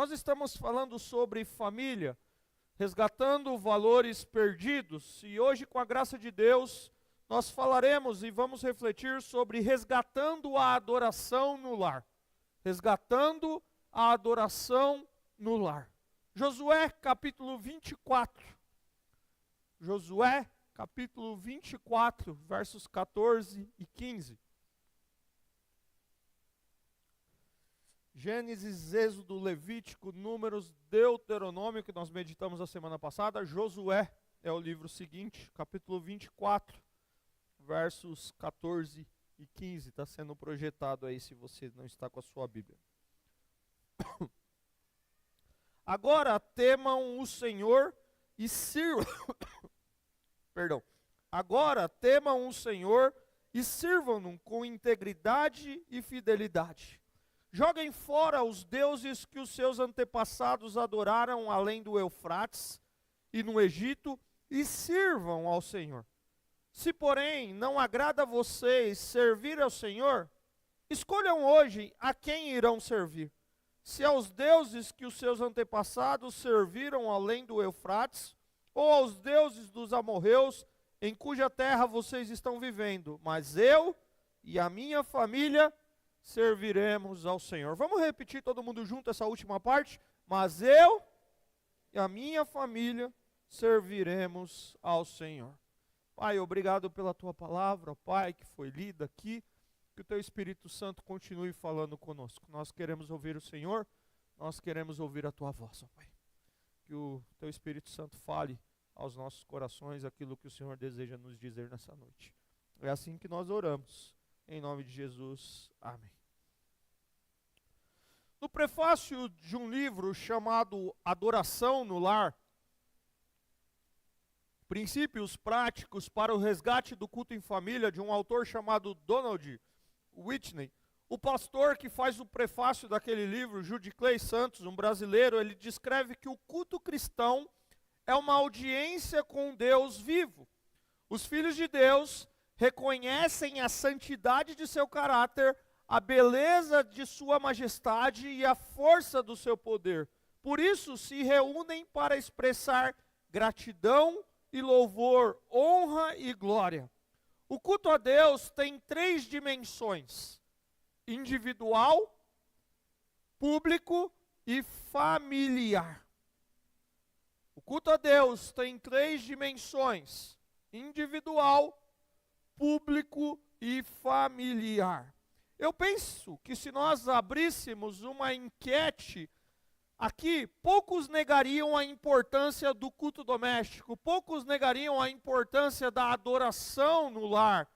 Nós estamos falando sobre família, resgatando valores perdidos, e hoje, com a graça de Deus, nós falaremos e vamos refletir sobre resgatando a adoração no lar. Resgatando a adoração no lar. Josué capítulo 24. Josué capítulo 24, versos 14 e 15. Gênesis, Êxodo, Levítico, Números, Deuteronômio, que nós meditamos a semana passada. Josué é o livro seguinte, capítulo 24, versos 14 e 15. Está sendo projetado aí, se você não está com a sua Bíblia. Agora temam o Senhor e sirvam. Perdão. Agora temam o Senhor e sirvam-no com integridade e fidelidade. Joguem fora os deuses que os seus antepassados adoraram além do Eufrates e no Egito, e sirvam ao Senhor. Se, porém, não agrada a vocês servir ao Senhor, escolham hoje a quem irão servir. Se aos deuses que os seus antepassados serviram além do Eufrates, ou aos deuses dos amorreus, em cuja terra vocês estão vivendo, mas eu e a minha família serviremos ao Senhor. Vamos repetir todo mundo junto essa última parte? Mas eu e a minha família serviremos ao Senhor. Pai, obrigado pela tua palavra, Pai, que foi lida aqui. Que o teu Espírito Santo continue falando conosco. Nós queremos ouvir o Senhor, nós queremos ouvir a tua voz, ó Pai. Que o teu Espírito Santo fale aos nossos corações aquilo que o Senhor deseja nos dizer nessa noite. É assim que nós oramos. Em nome de Jesus, amém. No prefácio de um livro chamado Adoração no Lar, Princípios Práticos para o Resgate do Culto em Família, de um autor chamado Donald Whitney, o pastor que faz o prefácio daquele livro, Jude Clay Santos, um brasileiro, ele descreve que o culto cristão é uma audiência com Deus vivo. Os filhos de Deus reconhecem a santidade de seu caráter, a beleza de sua majestade e a força do seu poder. Por isso se reúnem para expressar gratidão e louvor, honra e glória. O culto a Deus tem 3 dimensões: individual, público e familiar. O culto a Deus tem 3 dimensões: individual, público e familiar. Eu penso que se nós abríssemos uma enquete aqui, poucos negariam a importância do culto doméstico, poucos negariam a importância da adoração no lar.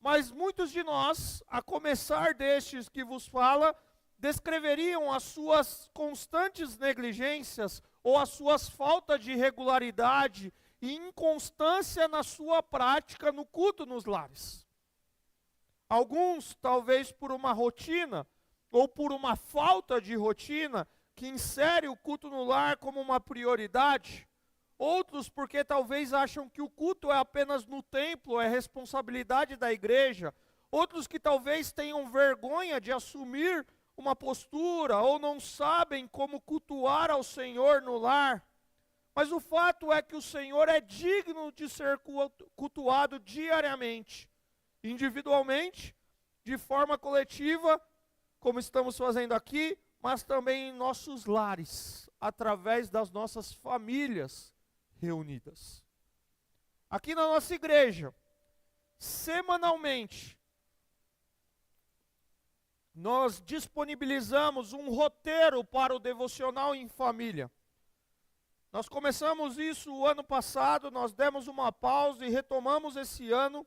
Mas muitos de nós, a começar destes que vos fala, descreveriam as suas constantes negligências ou as suas faltas de regularidade e inconstância na sua prática no culto nos lares. Alguns, talvez por uma rotina ou por uma falta de rotina, que insere o culto no lar como uma prioridade. Outros porque talvez acham que o culto é apenas no templo, é responsabilidade da igreja. Outros que talvez tenham vergonha de assumir uma postura ou não sabem como cultuar ao Senhor no lar. Mas o fato é que o Senhor é digno de ser cultuado diariamente, individualmente, de forma coletiva, como estamos fazendo aqui, mas também em nossos lares, através das nossas famílias reunidas. Aqui na nossa igreja, semanalmente, nós disponibilizamos um roteiro para o devocional em família. Nós começamos isso o ano passado, nós demos uma pausa e retomamos esse ano.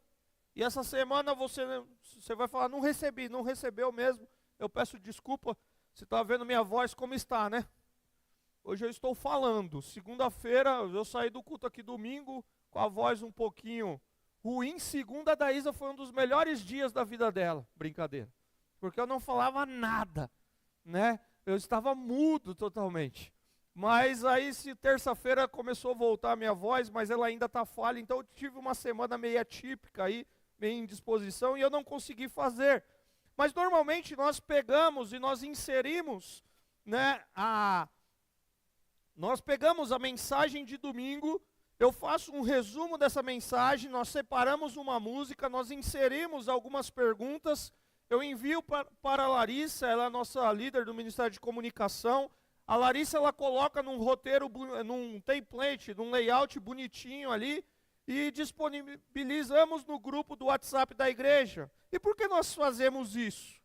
E essa semana você vai falar, não recebeu mesmo. Eu peço desculpa, você está vendo minha voz como está, né? Hoje eu estou falando. Segunda-feira, eu saí do culto aqui domingo com a voz um pouquinho ruim. Segunda da Isa foi um dos melhores dias da vida dela. Brincadeira. Porque eu não falava nada, né? Eu estava mudo totalmente. Mas aí, se terça-feira começou a voltar a minha voz, mas ela ainda está falha, então eu tive uma semana meio atípica aí, meio indisposição, e eu não consegui fazer. Mas normalmente nós pegamos e nós inserimos, né, Nós pegamos a mensagem de domingo, eu faço um resumo dessa mensagem, nós separamos uma música, nós inserimos algumas perguntas, eu envio para a Larissa, ela é a nossa líder do Ministério de Comunicação. A Larissa, ela coloca num roteiro, num template, num layout bonitinho ali, e disponibilizamos no grupo do WhatsApp da igreja. E por que nós fazemos isso?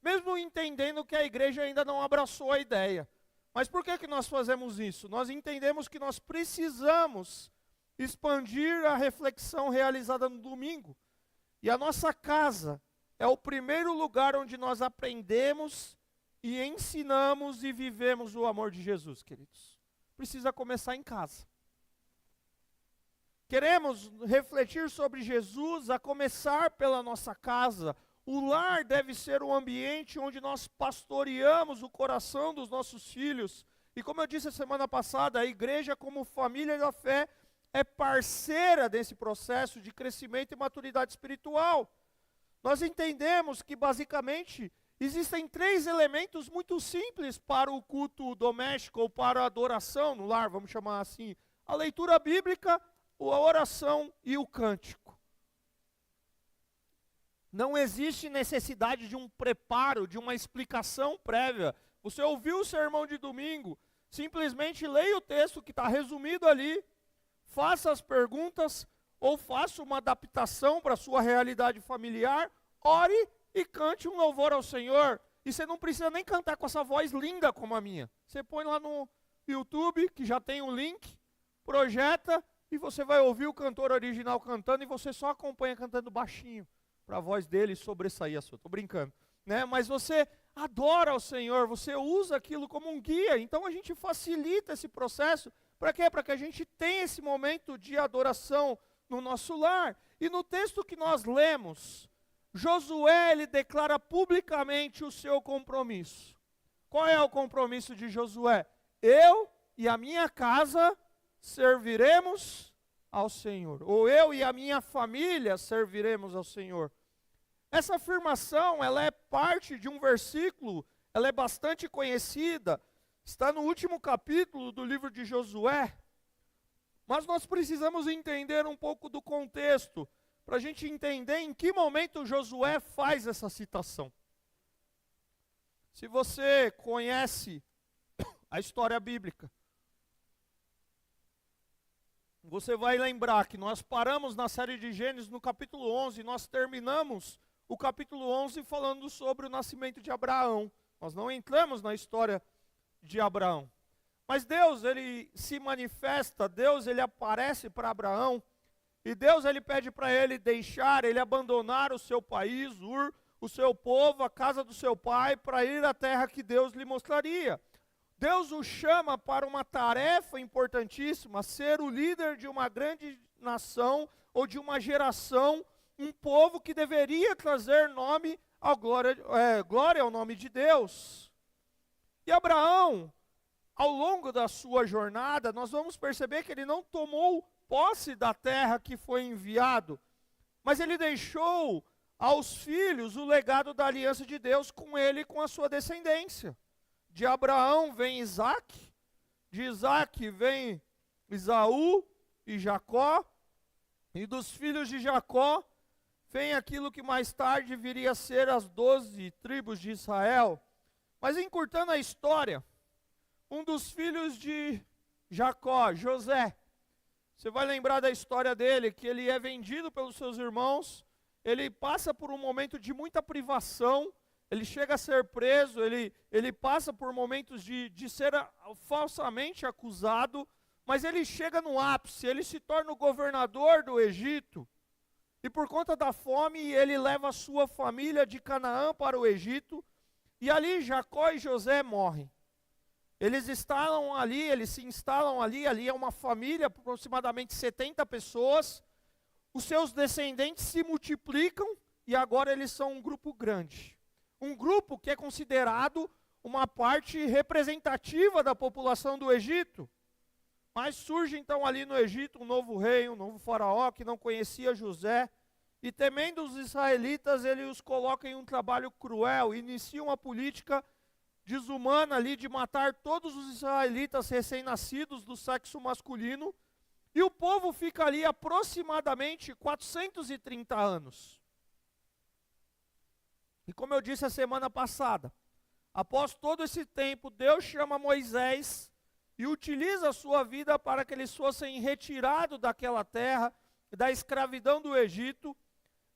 Mesmo entendendo que a igreja ainda não abraçou a ideia. Mas por que nós fazemos isso? Nós entendemos que nós precisamos expandir a reflexão realizada no domingo. E a nossa casa é o primeiro lugar onde nós aprendemos e ensinamos e vivemos o amor de Jesus, queridos. Precisa começar em casa. Queremos refletir sobre Jesus a começar pela nossa casa. O lar deve ser um ambiente onde nós pastoreamos o coração dos nossos filhos. E como eu disse a semana passada, a igreja como família da fé é parceira desse processo de crescimento e maturidade espiritual. Nós entendemos que basicamente existem 3 elementos muito simples para o culto doméstico ou para a adoração no lar, vamos chamar assim. A leitura bíblica, a oração e o cântico. Não existe necessidade de um preparo, de uma explicação prévia. Você ouviu o sermão de domingo, simplesmente leia o texto que está resumido ali, faça as perguntas ou faça uma adaptação para a sua realidade familiar, ore e cante um louvor ao Senhor. E você não precisa nem cantar com essa voz linda como a minha. Você põe lá no YouTube, que já tem um link, projeta e você vai ouvir o cantor original cantando e você só acompanha cantando baixinho, para a voz dele sobressair a sua. Estou brincando, né? Mas você adora ao Senhor, você usa aquilo como um guia. Então a gente facilita esse processo. Para quê? Para que a gente tenha esse momento de adoração no nosso lar. E no texto que nós lemos, Josué, ele declara publicamente o seu compromisso. Qual é o compromisso de Josué? Eu e a minha casa serviremos ao Senhor. Ou eu e a minha família serviremos ao Senhor. Essa afirmação, ela é parte de um versículo, ela é bastante conhecida, está no último capítulo do livro de Josué, mas nós precisamos entender um pouco do contexto, para a gente entender em que momento Josué faz essa citação. Se você conhece a história bíblica, você vai lembrar que nós paramos na série de Gênesis no capítulo 11, e nós terminamos o capítulo 11 falando sobre o nascimento de Abraão. Nós não entramos na história de Abraão. Mas Deus, ele se manifesta, Deus, ele aparece para Abraão, e Deus, ele pede para ele deixar, ele abandonar o seu país, Ur, o seu povo, a casa do seu pai, para ir à terra que Deus lhe mostraria. Deus o chama para uma tarefa importantíssima, ser o líder de uma grande nação, ou de uma geração, um povo que deveria trazer glória ao nome de Deus. E Abraão, ao longo da sua jornada, nós vamos perceber que ele não tomou posse da terra que foi enviado, mas ele deixou aos filhos o legado da aliança de Deus com ele e com a sua descendência. De Abraão vem Isaac, de Isaac vem Esaú e Jacó, e dos filhos de Jacó vem aquilo que mais tarde viria a ser as 12 tribos de Israel. Mas encurtando a história, um dos filhos de Jacó, José, você vai lembrar da história dele, que ele é vendido pelos seus irmãos, ele passa por um momento de muita privação, ele chega a ser preso, ele passa por momentos de ser falsamente acusado, mas ele chega no ápice, ele se torna o governador do Egito, e por conta da fome, ele leva a sua família de Canaã para o Egito, e ali Jacó e José morrem. Eles se instalam ali é uma família, aproximadamente 70 pessoas, os seus descendentes se multiplicam, e agora eles são um grupo grande. Um grupo que é considerado uma parte representativa da população do Egito. Mas surge então ali no Egito um novo rei, um novo faraó que não conhecia José. E temendo os israelitas, ele os coloca em um trabalho cruel, inicia uma política desumana ali de matar todos os israelitas recém-nascidos do sexo masculino, e o povo fica ali aproximadamente 430 anos. E como eu disse a semana passada, após todo esse tempo, Deus chama Moisés e utiliza a sua vida para que eles fossem retirados daquela terra, da escravidão do Egito.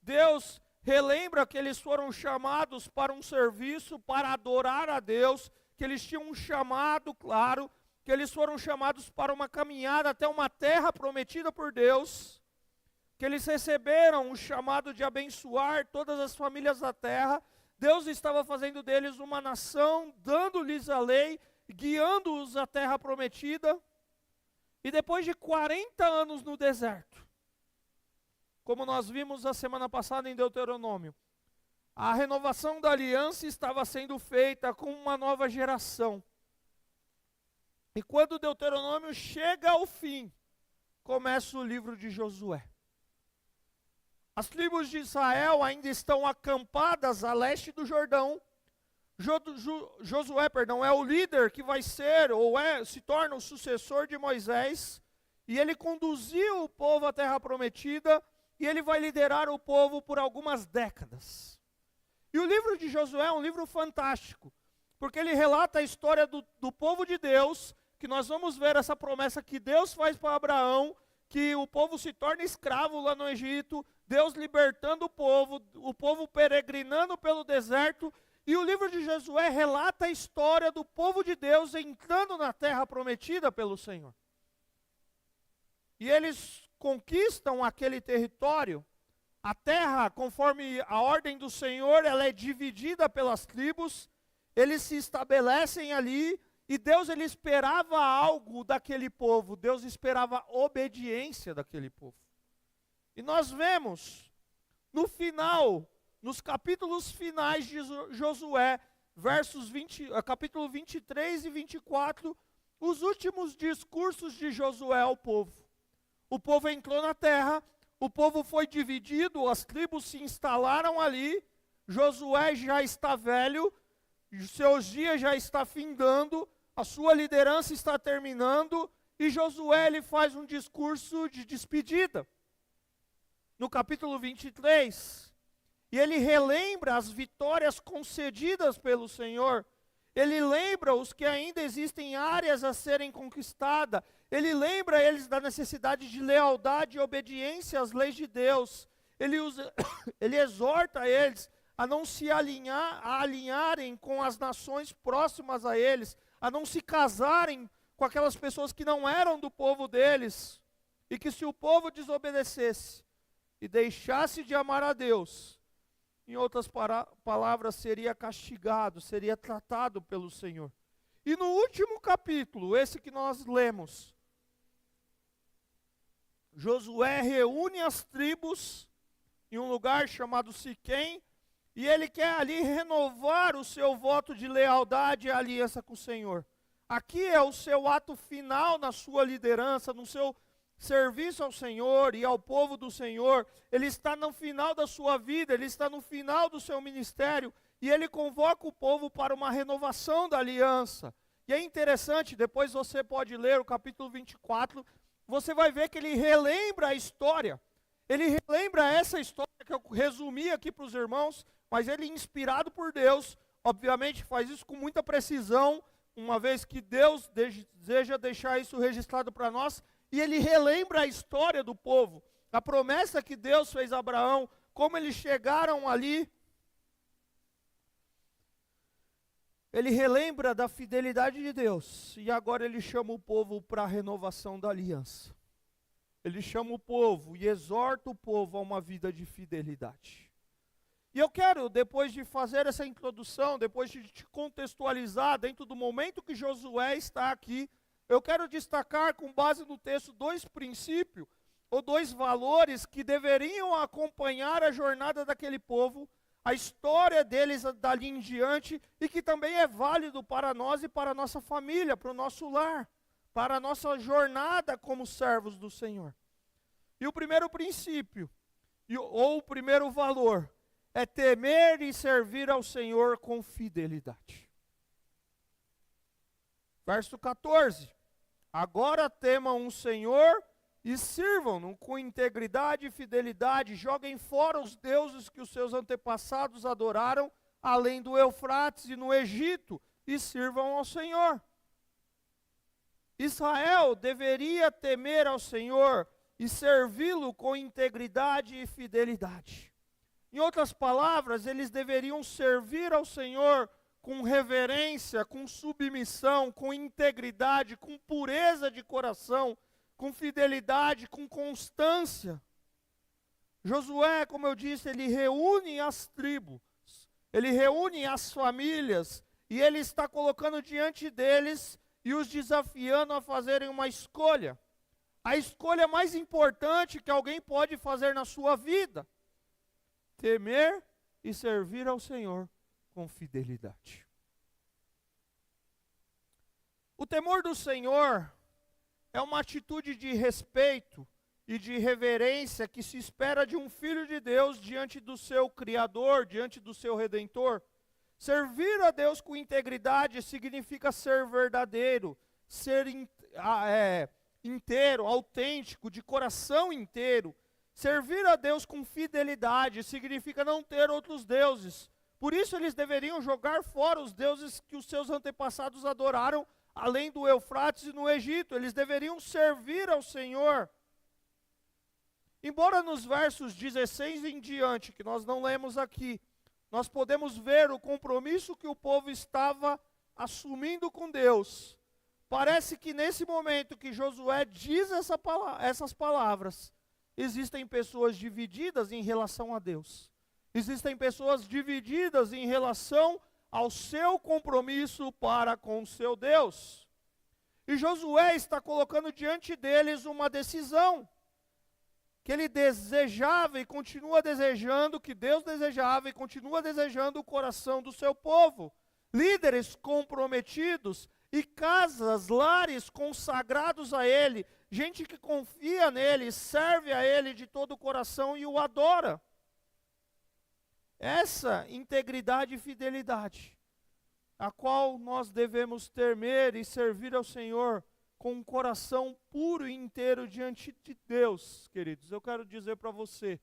Deus relembra que eles foram chamados para um serviço, para adorar a Deus, que eles tinham um chamado claro, que eles foram chamados para uma caminhada até uma terra prometida por Deus, que eles receberam o chamado de abençoar todas as famílias da terra. Deus estava fazendo deles uma nação, dando-lhes a lei, guiando-os à terra prometida. E depois de 40 anos no deserto, como nós vimos a semana passada em Deuteronômio, a renovação da aliança estava sendo feita com uma nova geração. E quando Deuteronômio chega ao fim, começa o livro de Josué. As tribos de Israel ainda estão acampadas a leste do Jordão. Josué, é o líder que vai ser, se torna o sucessor de Moisés. E ele conduziu o povo à terra prometida, e ele vai liderar o povo por algumas décadas. E o livro de Josué é um livro fantástico, porque ele relata a história do povo de Deus, que nós vamos ver essa promessa que Deus faz para Abraão, que o povo se torna escravo lá no Egito, Deus libertando o povo peregrinando pelo deserto, e o livro de Josué relata a história do povo de Deus entrando na terra prometida pelo Senhor. E eles conquistam aquele território. A terra, conforme a ordem do Senhor, ela é dividida pelas tribos, eles se estabelecem ali, e Deus ele esperava algo daquele povo, Deus esperava obediência daquele povo. E nós vemos, no final, nos capítulos finais de Josué, capítulo 23 e 24, os últimos discursos de Josué ao povo. O povo entrou na terra, o povo foi dividido, as tribos se instalaram ali, Josué já está velho, seus dias já está findando, a sua liderança está terminando, e Josué ele faz um discurso de despedida. No capítulo 23, e ele relembra as vitórias concedidas pelo Senhor, ele lembra os que ainda existem áreas a serem conquistadas, ele lembra eles da necessidade de lealdade e obediência às leis de Deus, ele exorta eles a não se alinharem com as nações próximas a eles, a não se casarem com aquelas pessoas que não eram do povo deles, e que se o povo desobedecesse e deixasse de amar a Deus, em outras palavras, seria castigado, seria tratado pelo Senhor. E no último capítulo, esse que nós lemos, Josué reúne as tribos em um lugar chamado Siquém, e ele quer ali renovar o seu voto de lealdade e aliança com o Senhor. Aqui é o seu ato final na sua liderança, no seu serviço ao Senhor e ao povo do Senhor. Ele está no final da sua vida, ele está no final do seu ministério, e ele convoca o povo para uma renovação da aliança. E é interessante, depois você pode ler o capítulo 24, você vai ver que ele relembra a história. Ele relembra essa história que eu resumi aqui para os irmãos, mas ele, inspirado por Deus, obviamente faz isso com muita precisão, uma vez que Deus deseja deixar isso registrado para nós, e ele relembra a história do povo, a promessa que Deus fez a Abraão, como eles chegaram ali. Ele relembra da fidelidade de Deus, e agora ele chama o povo para a renovação da aliança. Ele chama o povo e exorta o povo a uma vida de fidelidade. E eu quero, depois de fazer essa introdução, depois de te contextualizar dentro do momento que Josué está aqui, eu quero destacar, com base no texto, 2 princípios, ou 2 valores que deveriam acompanhar a jornada daquele povo, a história deles dali em diante, e que também é válido para nós e para a nossa família, para o nosso lar, para a nossa jornada como servos do Senhor. E o primeiro princípio, ou o primeiro valor, é temer e servir ao Senhor com fidelidade. Verso 14. Agora temam o Senhor e sirvam-no com integridade e fidelidade. Joguem fora os deuses que os seus antepassados adoraram, além do Eufrates e no Egito, e sirvam ao Senhor. Israel deveria temer ao Senhor e servi-lo com integridade e fidelidade. Em outras palavras, eles deveriam servir ao Senhor com reverência, com submissão, com integridade, com pureza de coração, com fidelidade, com constância. Josué, como eu disse, ele reúne as tribos, ele reúne as famílias, e ele está colocando diante deles e os desafiando a fazerem uma escolha. A escolha mais importante que alguém pode fazer na sua vida: temer e servir ao Senhor com fidelidade. O temor do Senhor é uma atitude de respeito e de reverência que se espera de um filho de Deus diante do seu Criador, diante do seu Redentor. Servir a Deus com integridade significa ser verdadeiro, ser inteiro, autêntico, de coração inteiro. Servir a Deus com fidelidade significa não ter outros deuses. Por isso eles deveriam jogar fora os deuses que os seus antepassados adoraram, além do Eufrates e no Egito. Eles deveriam servir ao Senhor. Embora nos versos 16 em diante, que nós não lemos aqui, nós podemos ver o compromisso que o povo estava assumindo com Deus. Parece que nesse momento que Josué diz essas palavras, existem pessoas divididas em relação a Deus. Existem pessoas divididas em relação ao seu compromisso para com o seu Deus. E Josué está colocando diante deles uma decisão que ele desejava e continua desejando, que Deus desejava e continua desejando o coração do seu povo. Líderes comprometidos e casas, lares consagrados a Ele, gente que confia nele, serve a Ele de todo o coração e o adora. Essa integridade e fidelidade, a qual nós devemos temer e servir ao Senhor com um coração puro e inteiro diante de Deus, queridos. Eu quero dizer para você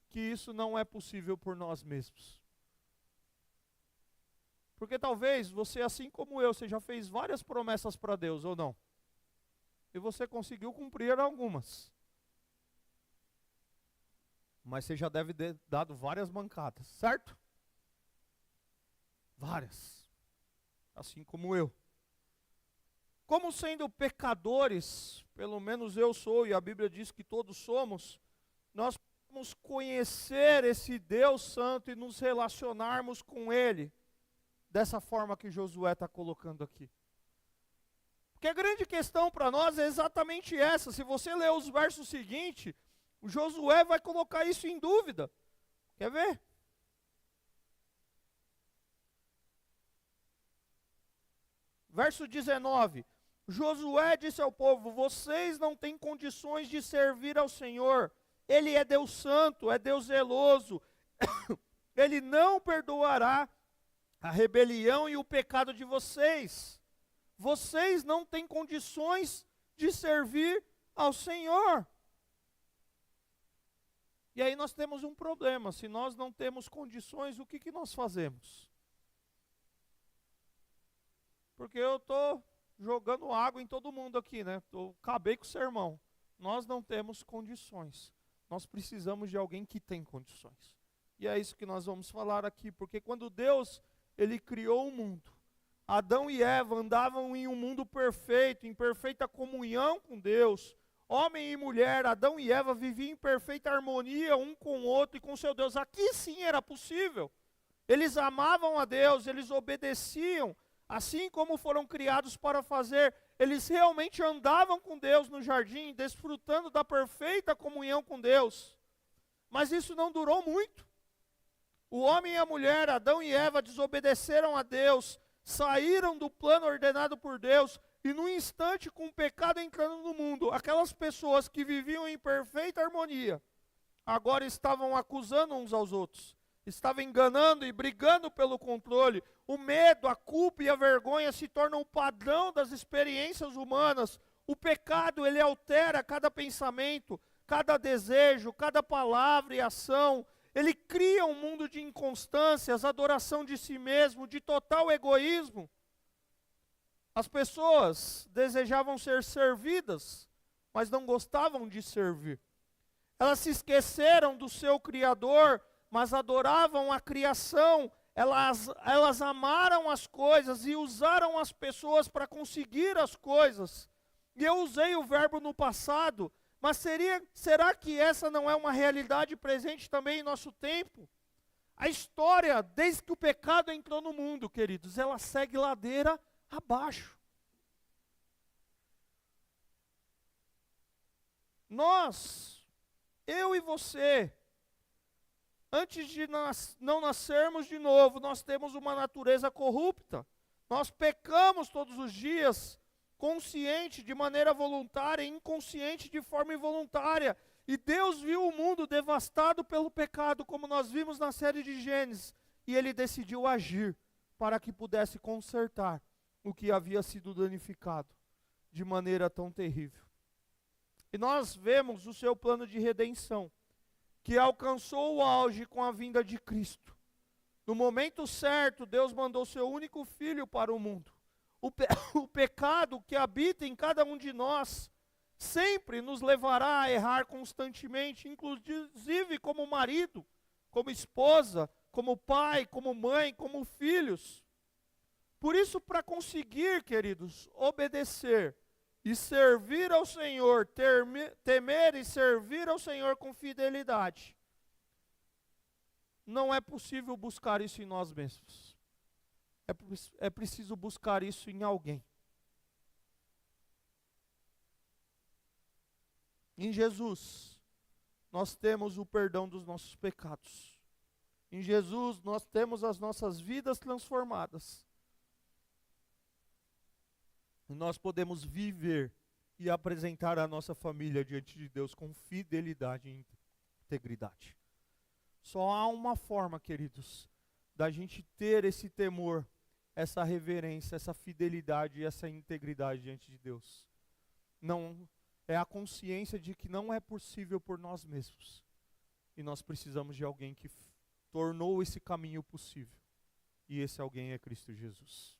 que isso não é possível por nós mesmos. Porque talvez você, assim como eu, você já fez várias promessas para Deus, ou não? E você conseguiu cumprir algumas. Mas você já deve ter dado várias mancadas, certo? Várias. Assim como eu. Como sendo pecadores, pelo menos eu sou, e a Bíblia diz que todos somos, nós podemos conhecer esse Deus Santo e nos relacionarmos com Ele, dessa forma que Josué está colocando aqui. Porque a grande questão para nós é exatamente essa. Se você ler os versos seguintes, o Josué vai colocar isso em dúvida. Quer ver? Verso 19. Josué disse ao povo: vocês não têm condições de servir ao Senhor. Ele é Deus santo, é Deus zeloso. Ele não perdoará a rebelião e o pecado de vocês. Vocês não têm condições de servir ao Senhor. E aí nós temos um problema. Se nós não temos condições, o que nós fazemos? Porque eu estou jogando água em todo mundo aqui, né? Acabei com o sermão. Nós não temos condições. Nós precisamos de alguém que tem condições. E é isso que nós vamos falar aqui. Porque quando Deus, Ele criou o mundo, Adão e Eva andavam em um mundo perfeito, em perfeita comunhão com Deus. Homem e mulher, Adão e Eva viviam em perfeita harmonia um com o outro e com seu Deus. Aqui sim era possível. Eles amavam a Deus, eles obedeciam, assim como foram criados para fazer. Eles realmente andavam com Deus no jardim, desfrutando da perfeita comunhão com Deus. Mas isso não durou muito. O homem e a mulher, Adão e Eva, desobedeceram a Deus, saíram do plano ordenado por Deus, e num instante, com o pecado entrando no mundo, aquelas pessoas que viviam em perfeita harmonia, agora estavam acusando uns aos outros, estava enganando e brigando pelo controle. O medo, a culpa e a vergonha se tornam o padrão das experiências humanas. O pecado, ele altera cada pensamento, cada desejo, cada palavra e ação. Ele cria um mundo de inconstâncias, adoração de si mesmo, de total egoísmo. As pessoas desejavam ser servidas, mas não gostavam de servir. Elas se esqueceram do seu Criador, mas adoravam a criação. Elas amaram as coisas e usaram as pessoas para conseguir as coisas. E eu usei o verbo no passado, mas será que essa não é uma realidade presente também em nosso tempo? A história, desde que o pecado entrou no mundo, queridos, ela segue ladeira abaixo. Nós, eu e você, antes de não nascermos de novo, nós temos uma natureza corrupta. Nós pecamos todos os dias, consciente de maneira voluntária e inconsciente de forma involuntária. E Deus viu o mundo devastado pelo pecado, como nós vimos na série de Gênesis. E Ele decidiu agir para que pudesse consertar o que havia sido danificado de maneira tão terrível. E nós vemos o seu plano de redenção, que alcançou o auge com a vinda de Cristo. No momento certo, Deus mandou seu único filho para o mundo. O pecado que habita em cada um de nós sempre nos levará a errar constantemente, inclusive como marido, como esposa, como pai, como mãe, como filhos. Por isso, para conseguir, queridos, obedecer e servir ao Senhor, temer e servir ao Senhor com fidelidade, não é possível buscar isso em nós mesmos. É preciso buscar isso em alguém. Em Jesus, nós temos o perdão dos nossos pecados. Em Jesus, nós temos as nossas vidas transformadas. E nós podemos viver e apresentar a nossa família diante de Deus com fidelidade e integridade. Só há uma forma, queridos, da gente ter esse temor, essa reverência, essa fidelidade e essa integridade diante de Deus. Não é a consciência de que não é possível por nós mesmos. E nós precisamos de alguém que tornou esse caminho possível. E esse alguém é Cristo Jesus.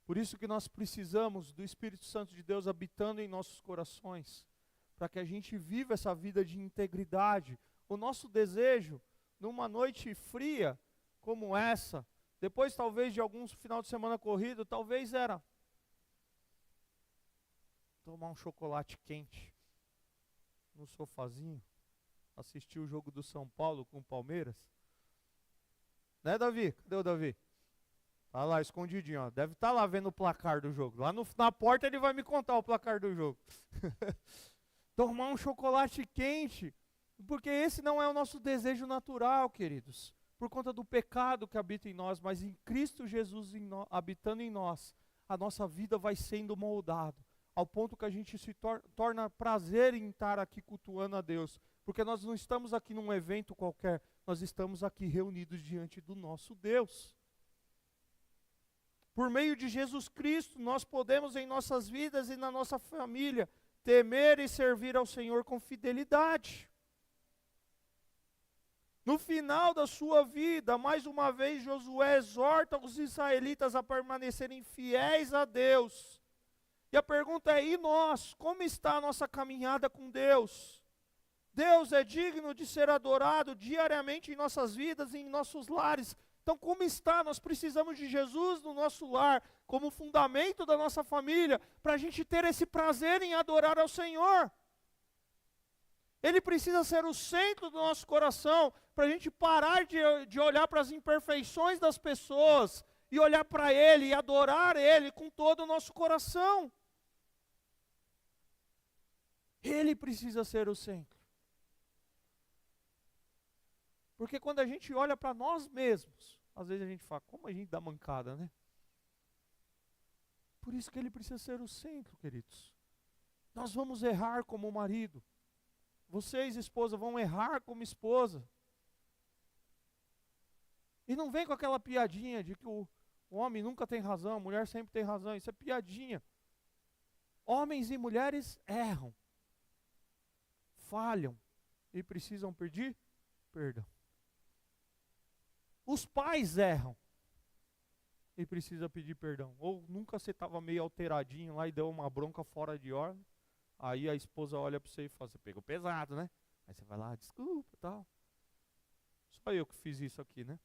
Por isso que nós precisamos do Espírito Santo de Deus habitando em nossos corações, para que a gente viva essa vida de integridade. O nosso desejo, numa noite fria como essa, depois talvez de alguns final de semana corrido, talvez era tomar um chocolate quente no sofazinho, assistir o jogo do São Paulo com o Palmeiras. Né, Davi? Cadê o Davi? Tá lá, escondidinho, ó. Deve estar lá vendo o placar do jogo. Lá na porta ele vai me contar o placar do jogo. Tomar um chocolate quente, porque esse não é o nosso desejo natural, queridos. Por conta do pecado que habita em nós, mas em Cristo Jesus habitando em nós, a nossa vida vai sendo moldada, ao ponto que a gente se torna prazer em estar aqui cultuando a Deus. Porque nós não estamos aqui num evento qualquer, nós estamos aqui reunidos diante do nosso Deus. Por meio de Jesus Cristo, nós podemos em nossas vidas e na nossa família temer e servir ao Senhor com fidelidade. No final da sua vida, mais uma vez, Josué exorta os israelitas a permanecerem fiéis a Deus. E a pergunta é, e nós? Como está a nossa caminhada com Deus? Deus é digno de ser adorado diariamente em nossas vidas e em nossos lares. Então, como está? Nós precisamos de Jesus no nosso lar, como fundamento da nossa família, para a gente ter esse prazer em adorar ao Senhor. Ele precisa ser o centro do nosso coração, para a gente parar de olhar para as imperfeições das pessoas, e olhar para Ele e adorar Ele com todo o nosso coração. Ele precisa ser o centro. Porque quando a gente olha para nós mesmos, às vezes a gente fala, como a gente dá mancada, né? Por isso que ele precisa ser o centro, queridos. Nós vamos errar como marido. Vocês, esposa, vão errar como esposa. E não vem com aquela piadinha de que o homem nunca tem razão, a mulher sempre tem razão. Isso é piadinha. Homens e mulheres erram, falham e precisam pedir perdão. Os pais erram e precisam pedir perdão. Ou nunca você estava meio alteradinho lá e deu uma bronca fora de ordem. Aí a esposa olha para você e fala, você pegou pesado, né? Aí você vai lá, desculpa e tal. Só eu que fiz isso aqui, né?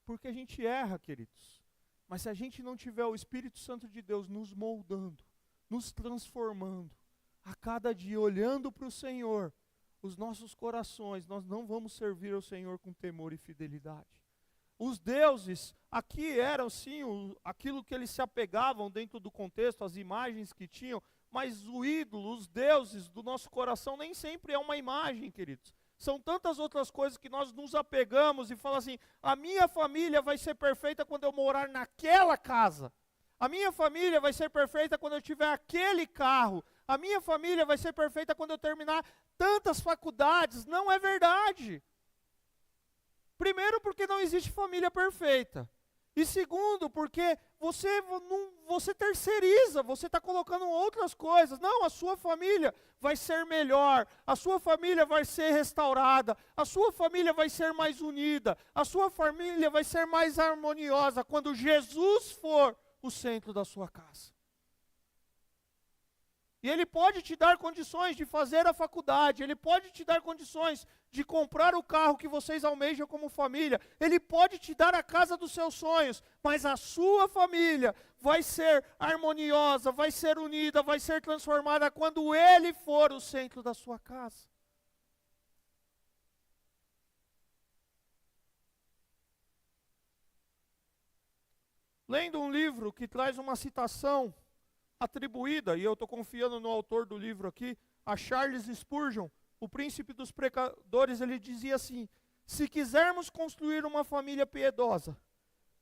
Porque a gente erra, queridos. Mas se a gente não tiver o Espírito Santo de Deus nos moldando, nos transformando, a cada dia olhando para o Senhor, os nossos corações, nós não vamos servir ao Senhor com temor e fidelidade. Os deuses aqui eram sim aquilo que eles se apegavam dentro do contexto, as imagens que tinham, mas o ídolo, os deuses do nosso coração nem sempre é uma imagem, queridos. São tantas outras coisas que nós nos apegamos e falamos assim, a minha família vai ser perfeita quando eu morar naquela casa. A minha família vai ser perfeita quando eu tiver aquele carro. A minha família vai ser perfeita quando eu terminar tantas faculdades. Não é verdade. Primeiro, porque não existe família perfeita. E segundo, porque você terceiriza, você está colocando outras coisas. Não, a sua família vai ser melhor, a sua família vai ser restaurada, a sua família vai ser mais unida, a sua família vai ser mais harmoniosa quando Jesus for o centro da sua casa. E Ele pode te dar condições de fazer a faculdade, Ele pode te dar condições de comprar o carro que vocês almejam como família, Ele pode te dar a casa dos seus sonhos, mas a sua família vai ser harmoniosa, vai ser unida, vai ser transformada quando Ele for o centro da sua casa. Lendo um livro que traz uma citação atribuída, e eu estou confiando no autor do livro aqui, a Charles Spurgeon, o príncipe dos pecadores, ele dizia assim, se quisermos construir uma família piedosa,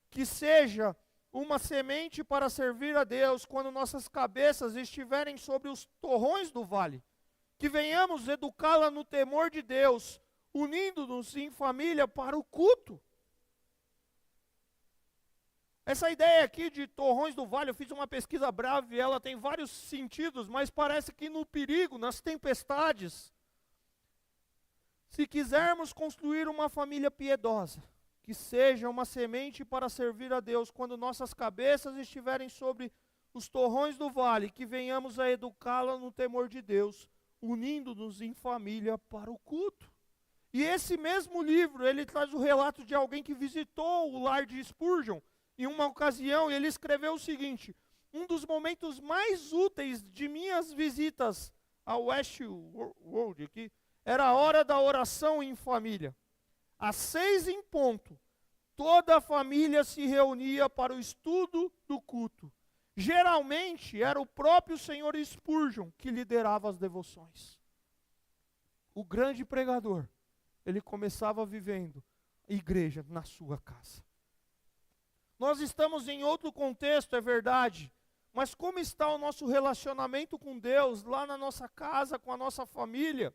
que seja uma semente para servir a Deus quando nossas cabeças estiverem sobre os torrões do vale, que venhamos educá-la no temor de Deus, unindo-nos em família para o culto. Essa ideia aqui de torrões do vale, eu fiz uma pesquisa breve, ela tem vários sentidos, mas parece que no perigo, nas tempestades, se quisermos construir uma família piedosa, que seja uma semente para servir a Deus, quando nossas cabeças estiverem sobre os torrões do vale, que venhamos a educá-la no temor de Deus, unindo-nos em família para o culto. E esse mesmo livro, ele traz o relato de alguém que visitou o lar de Spurgeon, em uma ocasião, ele escreveu o seguinte, um dos momentos mais úteis de minhas visitas ao Westworld aqui, era a hora da oração em família. Às 6 em ponto, toda a família se reunia para o estudo do culto. Geralmente, era o próprio Sr. Spurgeon que liderava as devoções. O grande pregador, ele começava vivendo igreja na sua casa. Nós estamos em outro contexto, é verdade, mas como está o nosso relacionamento com Deus, lá na nossa casa, com a nossa família?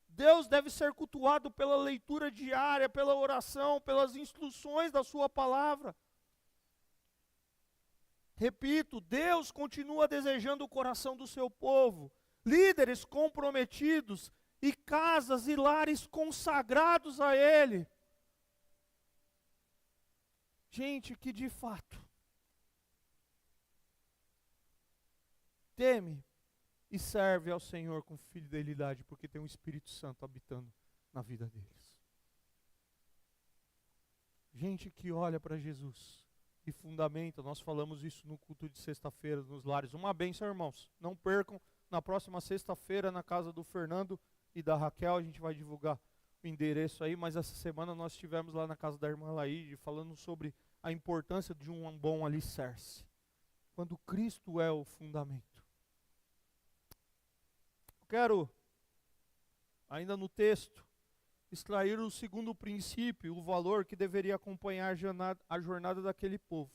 Deus deve ser cultuado pela leitura diária, pela oração, pelas instruções da sua palavra. Repito, Deus continua desejando o coração do seu povo, líderes comprometidos e casas e lares consagrados a Ele. Gente que de fato teme e serve ao Senhor com fidelidade, porque tem um Espírito Santo habitando na vida deles. Gente que olha para Jesus e fundamenta, nós falamos isso no culto de sexta-feira nos lares. Uma bênção, irmãos. Não percam, na próxima sexta-feira, na casa do Fernando e da Raquel, a gente vai divulgar o endereço aí, mas essa semana nós estivemos lá na casa da irmã Laíde, falando sobre a importância de um bom alicerce, quando Cristo é o fundamento. Eu quero, ainda no texto, extrair o segundo princípio, o valor que deveria acompanhar a jornada daquele povo,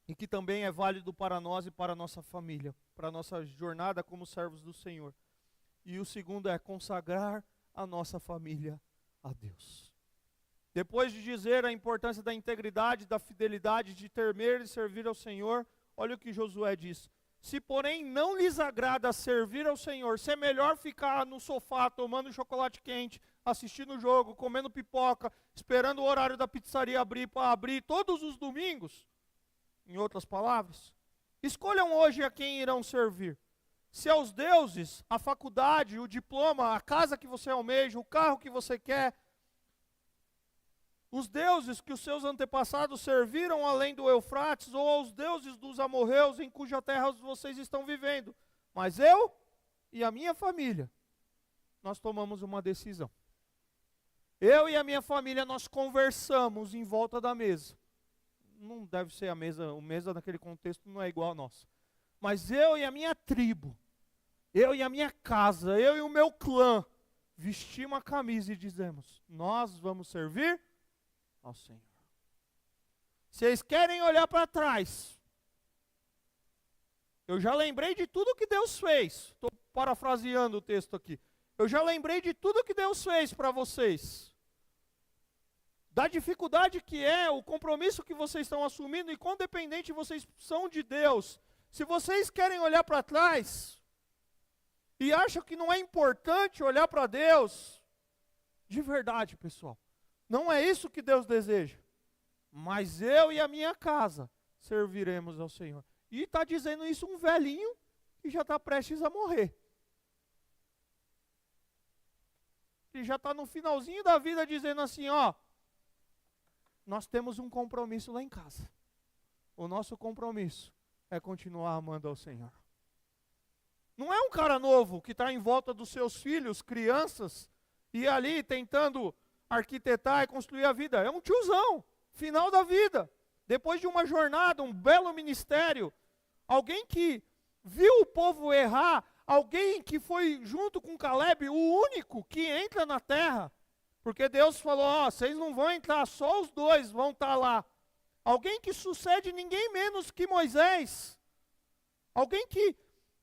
e que também é válido para nós e para a nossa família, para a nossa jornada como servos do Senhor. E o segundo é consagrar a nossa família a Deus. Depois de dizer a importância da integridade, da fidelidade, de temer e servir ao Senhor, olha o que Josué diz. Se porém não lhes agrada servir ao Senhor, se é melhor ficar no sofá tomando chocolate quente, assistindo o jogo, comendo pipoca, esperando o horário da pizzaria abrir para abrir todos os domingos, em outras palavras, escolham hoje a quem irão servir. Se aos deuses, a faculdade, o diploma, a casa que você almeja, o carro que você quer, os deuses que os seus antepassados serviram além do Eufrates, ou aos deuses dos amorreus em cuja terra vocês estão vivendo. Mas eu e a minha família, nós tomamos uma decisão. Eu e a minha família, nós conversamos em volta da mesa. Não deve ser a mesa naquele contexto não é igual a nossa. Mas eu e a minha tribo, eu e a minha casa, eu e o meu clã, vestimos a camisa e dizemos, nós vamos servir ao Senhor. Vocês querem olhar para trás? Eu já lembrei de tudo que Deus fez. Estou parafraseando o texto aqui. Eu já lembrei de tudo que Deus fez para vocês. Da dificuldade que é, o compromisso que vocês estão assumindo e quão dependentes vocês são de Deus. Se vocês querem olhar para trás e acham que não é importante olhar para Deus, de verdade, pessoal, não é isso que Deus deseja. Mas eu e a minha casa serviremos ao Senhor. E está dizendo isso um velhinho que já está prestes a morrer. Que já está no finalzinho da vida dizendo assim, ó, nós temos um compromisso lá em casa. O nosso compromisso é continuar amando ao Senhor. Não é um cara novo que está em volta dos seus filhos, crianças, e ali tentando arquitetar e construir a vida. É um tiozão, final da vida. Depois de uma jornada, um belo ministério, alguém que viu o povo errar, alguém que foi junto com Caleb, o único que entra na terra, porque Deus falou, ó, vocês não vão entrar, só os dois vão estar lá. Alguém que sucede ninguém menos que Moisés. Alguém que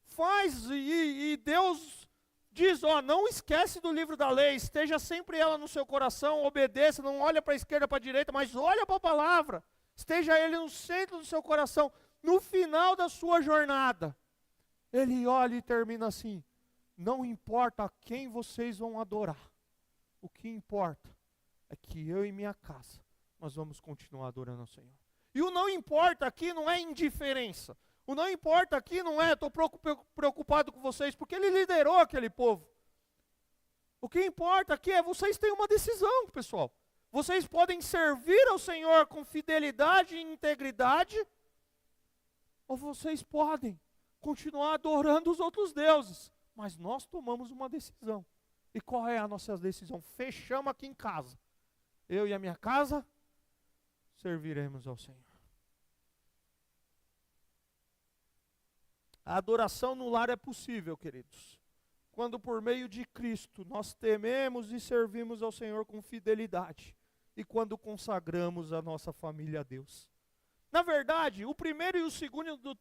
faz e Deus diz, ó, não esquece do livro da lei, esteja sempre ela no seu coração, obedeça, não olha para a esquerda, para a direita, mas olha para a palavra. Esteja ele no centro do seu coração. No final da sua jornada, ele olha e termina assim, não importa a quem vocês vão adorar, o que importa é que eu e minha casa, nós vamos continuar adorando ao Senhor. E o não importa aqui não é indiferença. O não importa aqui não é, estou preocupado com vocês, porque ele liderou aquele povo. O que importa aqui é, vocês têm uma decisão, pessoal. Vocês podem servir ao Senhor com fidelidade e integridade, ou vocês podem continuar adorando os outros deuses. Mas nós tomamos uma decisão. E qual é a nossa decisão? Fechamos aqui em casa. Eu e a minha casa serviremos ao Senhor. A adoração no lar é possível, queridos, quando por meio de Cristo nós tememos e servimos ao Senhor com fidelidade e quando consagramos a nossa família a Deus. Na verdade, o primeiro e o segundo do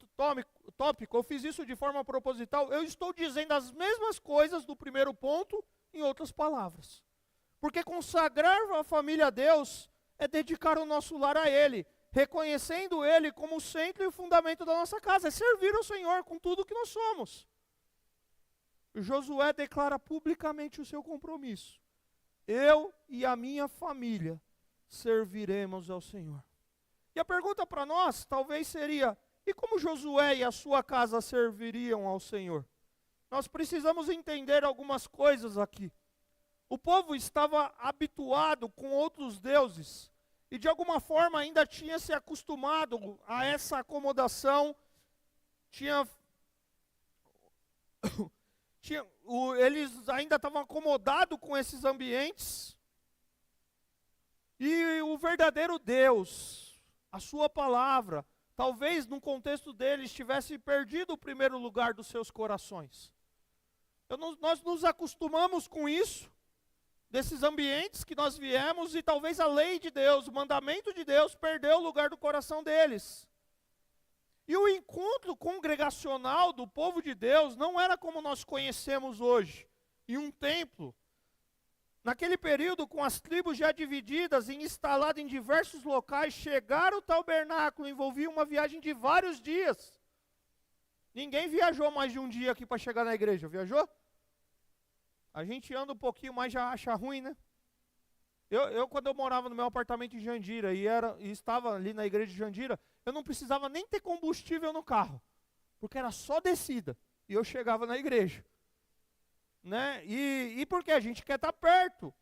tópico, eu fiz isso de forma proposital, eu estou dizendo as mesmas coisas do primeiro ponto em outras palavras. Porque consagrar a família a Deus é dedicar o nosso lar a Ele, reconhecendo Ele como o centro e o fundamento da nossa casa, é servir ao Senhor com tudo que nós somos. Josué declara publicamente o seu compromisso. Eu e a minha família serviremos ao Senhor. E a pergunta para nós talvez seria, e como Josué e a sua casa serviriam ao Senhor? Nós precisamos entender algumas coisas aqui. O povo estava habituado com outros deuses, e de alguma forma ainda tinha se acostumado a essa acomodação, eles ainda estavam acomodados com esses ambientes, e o verdadeiro Deus, a sua palavra, talvez no contexto deles tivesse perdido o primeiro lugar dos seus corações. Nós nos acostumamos com isso, desses ambientes que nós viemos, e talvez a lei de Deus, o mandamento de Deus, perdeu o lugar do coração deles. E o encontro congregacional do povo de Deus não era como nós conhecemos hoje, em um templo, Naquele período, com as tribos já divididas e instaladas em diversos locais, chegar ao tabernáculo envolvia uma viagem de vários dias. Ninguém viajou mais de um dia aqui para chegar na igreja, viajou? A gente anda um pouquinho mais, já acha ruim, né? Quando eu morava no meu apartamento em Jandira e estava ali na igreja de Jandira, eu não precisava nem ter combustível no carro, porque era só descida, e eu chegava na igreja. Né? E porque a gente quer estar perto.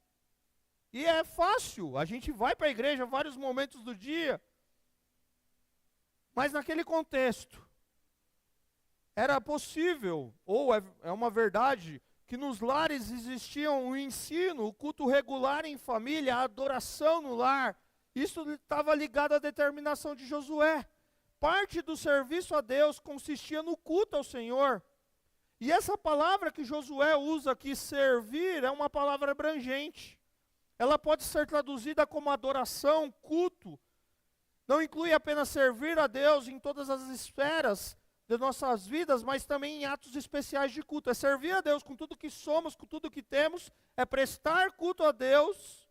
E é fácil, a gente vai para a igreja vários momentos do dia. Mas naquele contexto, era possível, ou é uma verdade, que nos lares existiam o ensino, o culto regular em família, a adoração no lar. Isso estava ligado à determinação de Josué. Parte do serviço a Deus consistia no culto ao Senhor. E essa palavra que Josué usa aqui, servir, é uma palavra abrangente. Ela pode ser traduzida como adoração, culto. Não inclui apenas servir a Deus em todas as esferas de nossas vidas, mas também em atos especiais de culto. É servir a Deus com tudo que somos, com tudo que temos, é prestar culto a Deus.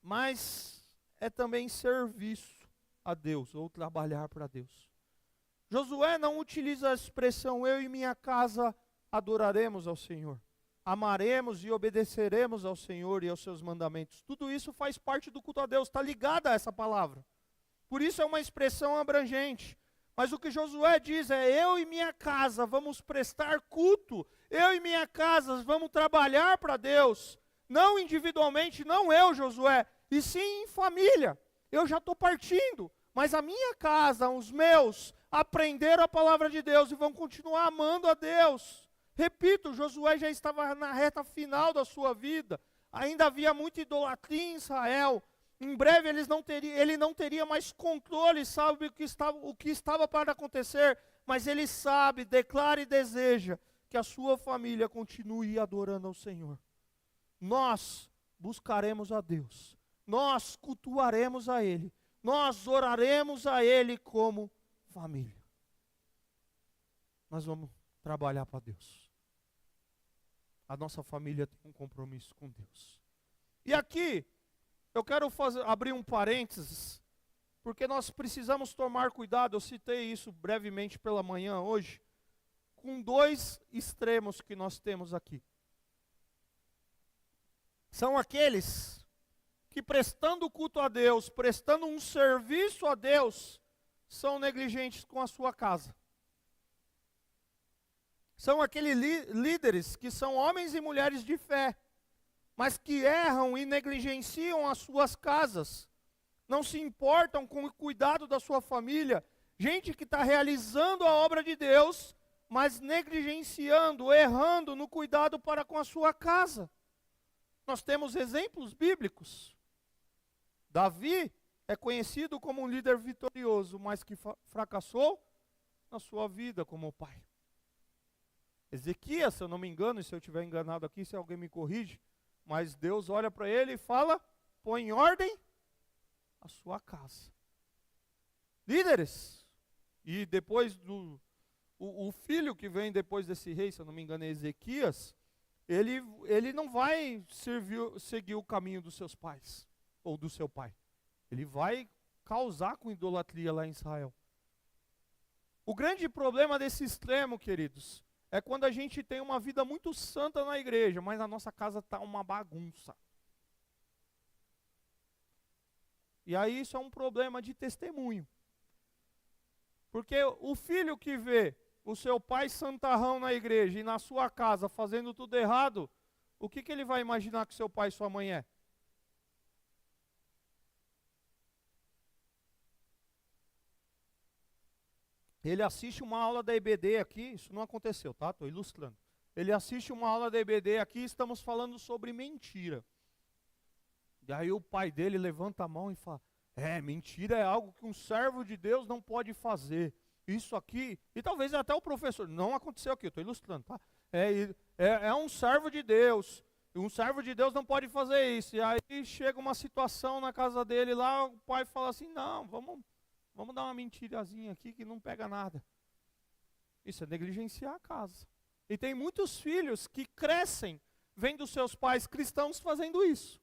Mas é também serviço a Deus, ou trabalhar para Deus. Josué não utiliza a expressão eu e minha casa adoraremos ao Senhor. Amaremos e obedeceremos ao Senhor e aos seus mandamentos. Tudo isso faz parte do culto a Deus, está ligado a essa palavra. Por isso é uma expressão abrangente. Mas o que Josué diz é, eu e minha casa vamos prestar culto. Eu e minha casa vamos trabalhar para Deus. Não individualmente, não eu, Josué, e sim em família. Eu já estou partindo, mas a minha casa, os meus, aprenderam a palavra de Deus e vão continuar amando a Deus. Repito, Josué já estava na reta final da sua vida. Ainda havia muita idolatria em Israel. Em breve ele não teria mais controle, sabe o que estava para acontecer. Mas ele sabe, declara e deseja que a sua família continue adorando ao Senhor. Nós buscaremos a Deus. Nós cultuaremos a Ele. Nós oraremos a Ele como família. Nós vamos trabalhar para Deus. A nossa família tem um compromisso com Deus. E aqui, eu quero abrir um parênteses, porque nós precisamos tomar cuidado, eu citei isso brevemente pela manhã hoje, com dois extremos que nós temos aqui. São aqueles que prestando culto a Deus, prestando um serviço a Deus, são negligentes com a sua casa. São aqueles líderes que são homens e mulheres de fé, mas que erram e negligenciam as suas casas, não se importam com o cuidado da sua família, gente que está realizando a obra de Deus, mas negligenciando, errando no cuidado para com a sua casa. Nós temos exemplos bíblicos. Davi é conhecido como um líder vitorioso, mas que fracassou na sua vida como pai. Ezequias, se eu não me engano, e se eu estiver enganado aqui, se alguém me corrige, mas Deus olha para ele e fala, põe em ordem a sua casa. Líderes, e depois o filho que vem depois desse rei, se eu não me engano é Ezequias, ele não vai seguir o caminho dos seus pais, ou do seu pai. Ele vai causar com idolatria lá em Israel. O grande problema desse extremo, queridos, é quando a gente tem uma vida muito santa na igreja, mas a nossa casa está uma bagunça. E aí isso é um problema de testemunho. Porque o filho que vê o seu pai santarrão na igreja e na sua casa fazendo tudo errado, o que ele vai imaginar que seu pai e sua mãe é? Ele assiste uma aula da EBD aqui, isso não aconteceu, tá? Estou ilustrando. Ele assiste uma aula da EBD aqui, estamos falando sobre mentira. E aí o pai dele levanta a mão e fala, mentira é algo que um servo de Deus não pode fazer. Isso aqui, e talvez até o professor, não aconteceu aqui, eu estou ilustrando, tá? É um servo de Deus, e um servo de Deus não pode fazer isso. E aí chega uma situação na casa dele lá, o pai fala assim, não, vamos dar uma mentirazinha aqui que não pega nada. Isso é negligenciar a casa. E tem muitos filhos que crescem vendo seus pais cristãos fazendo isso.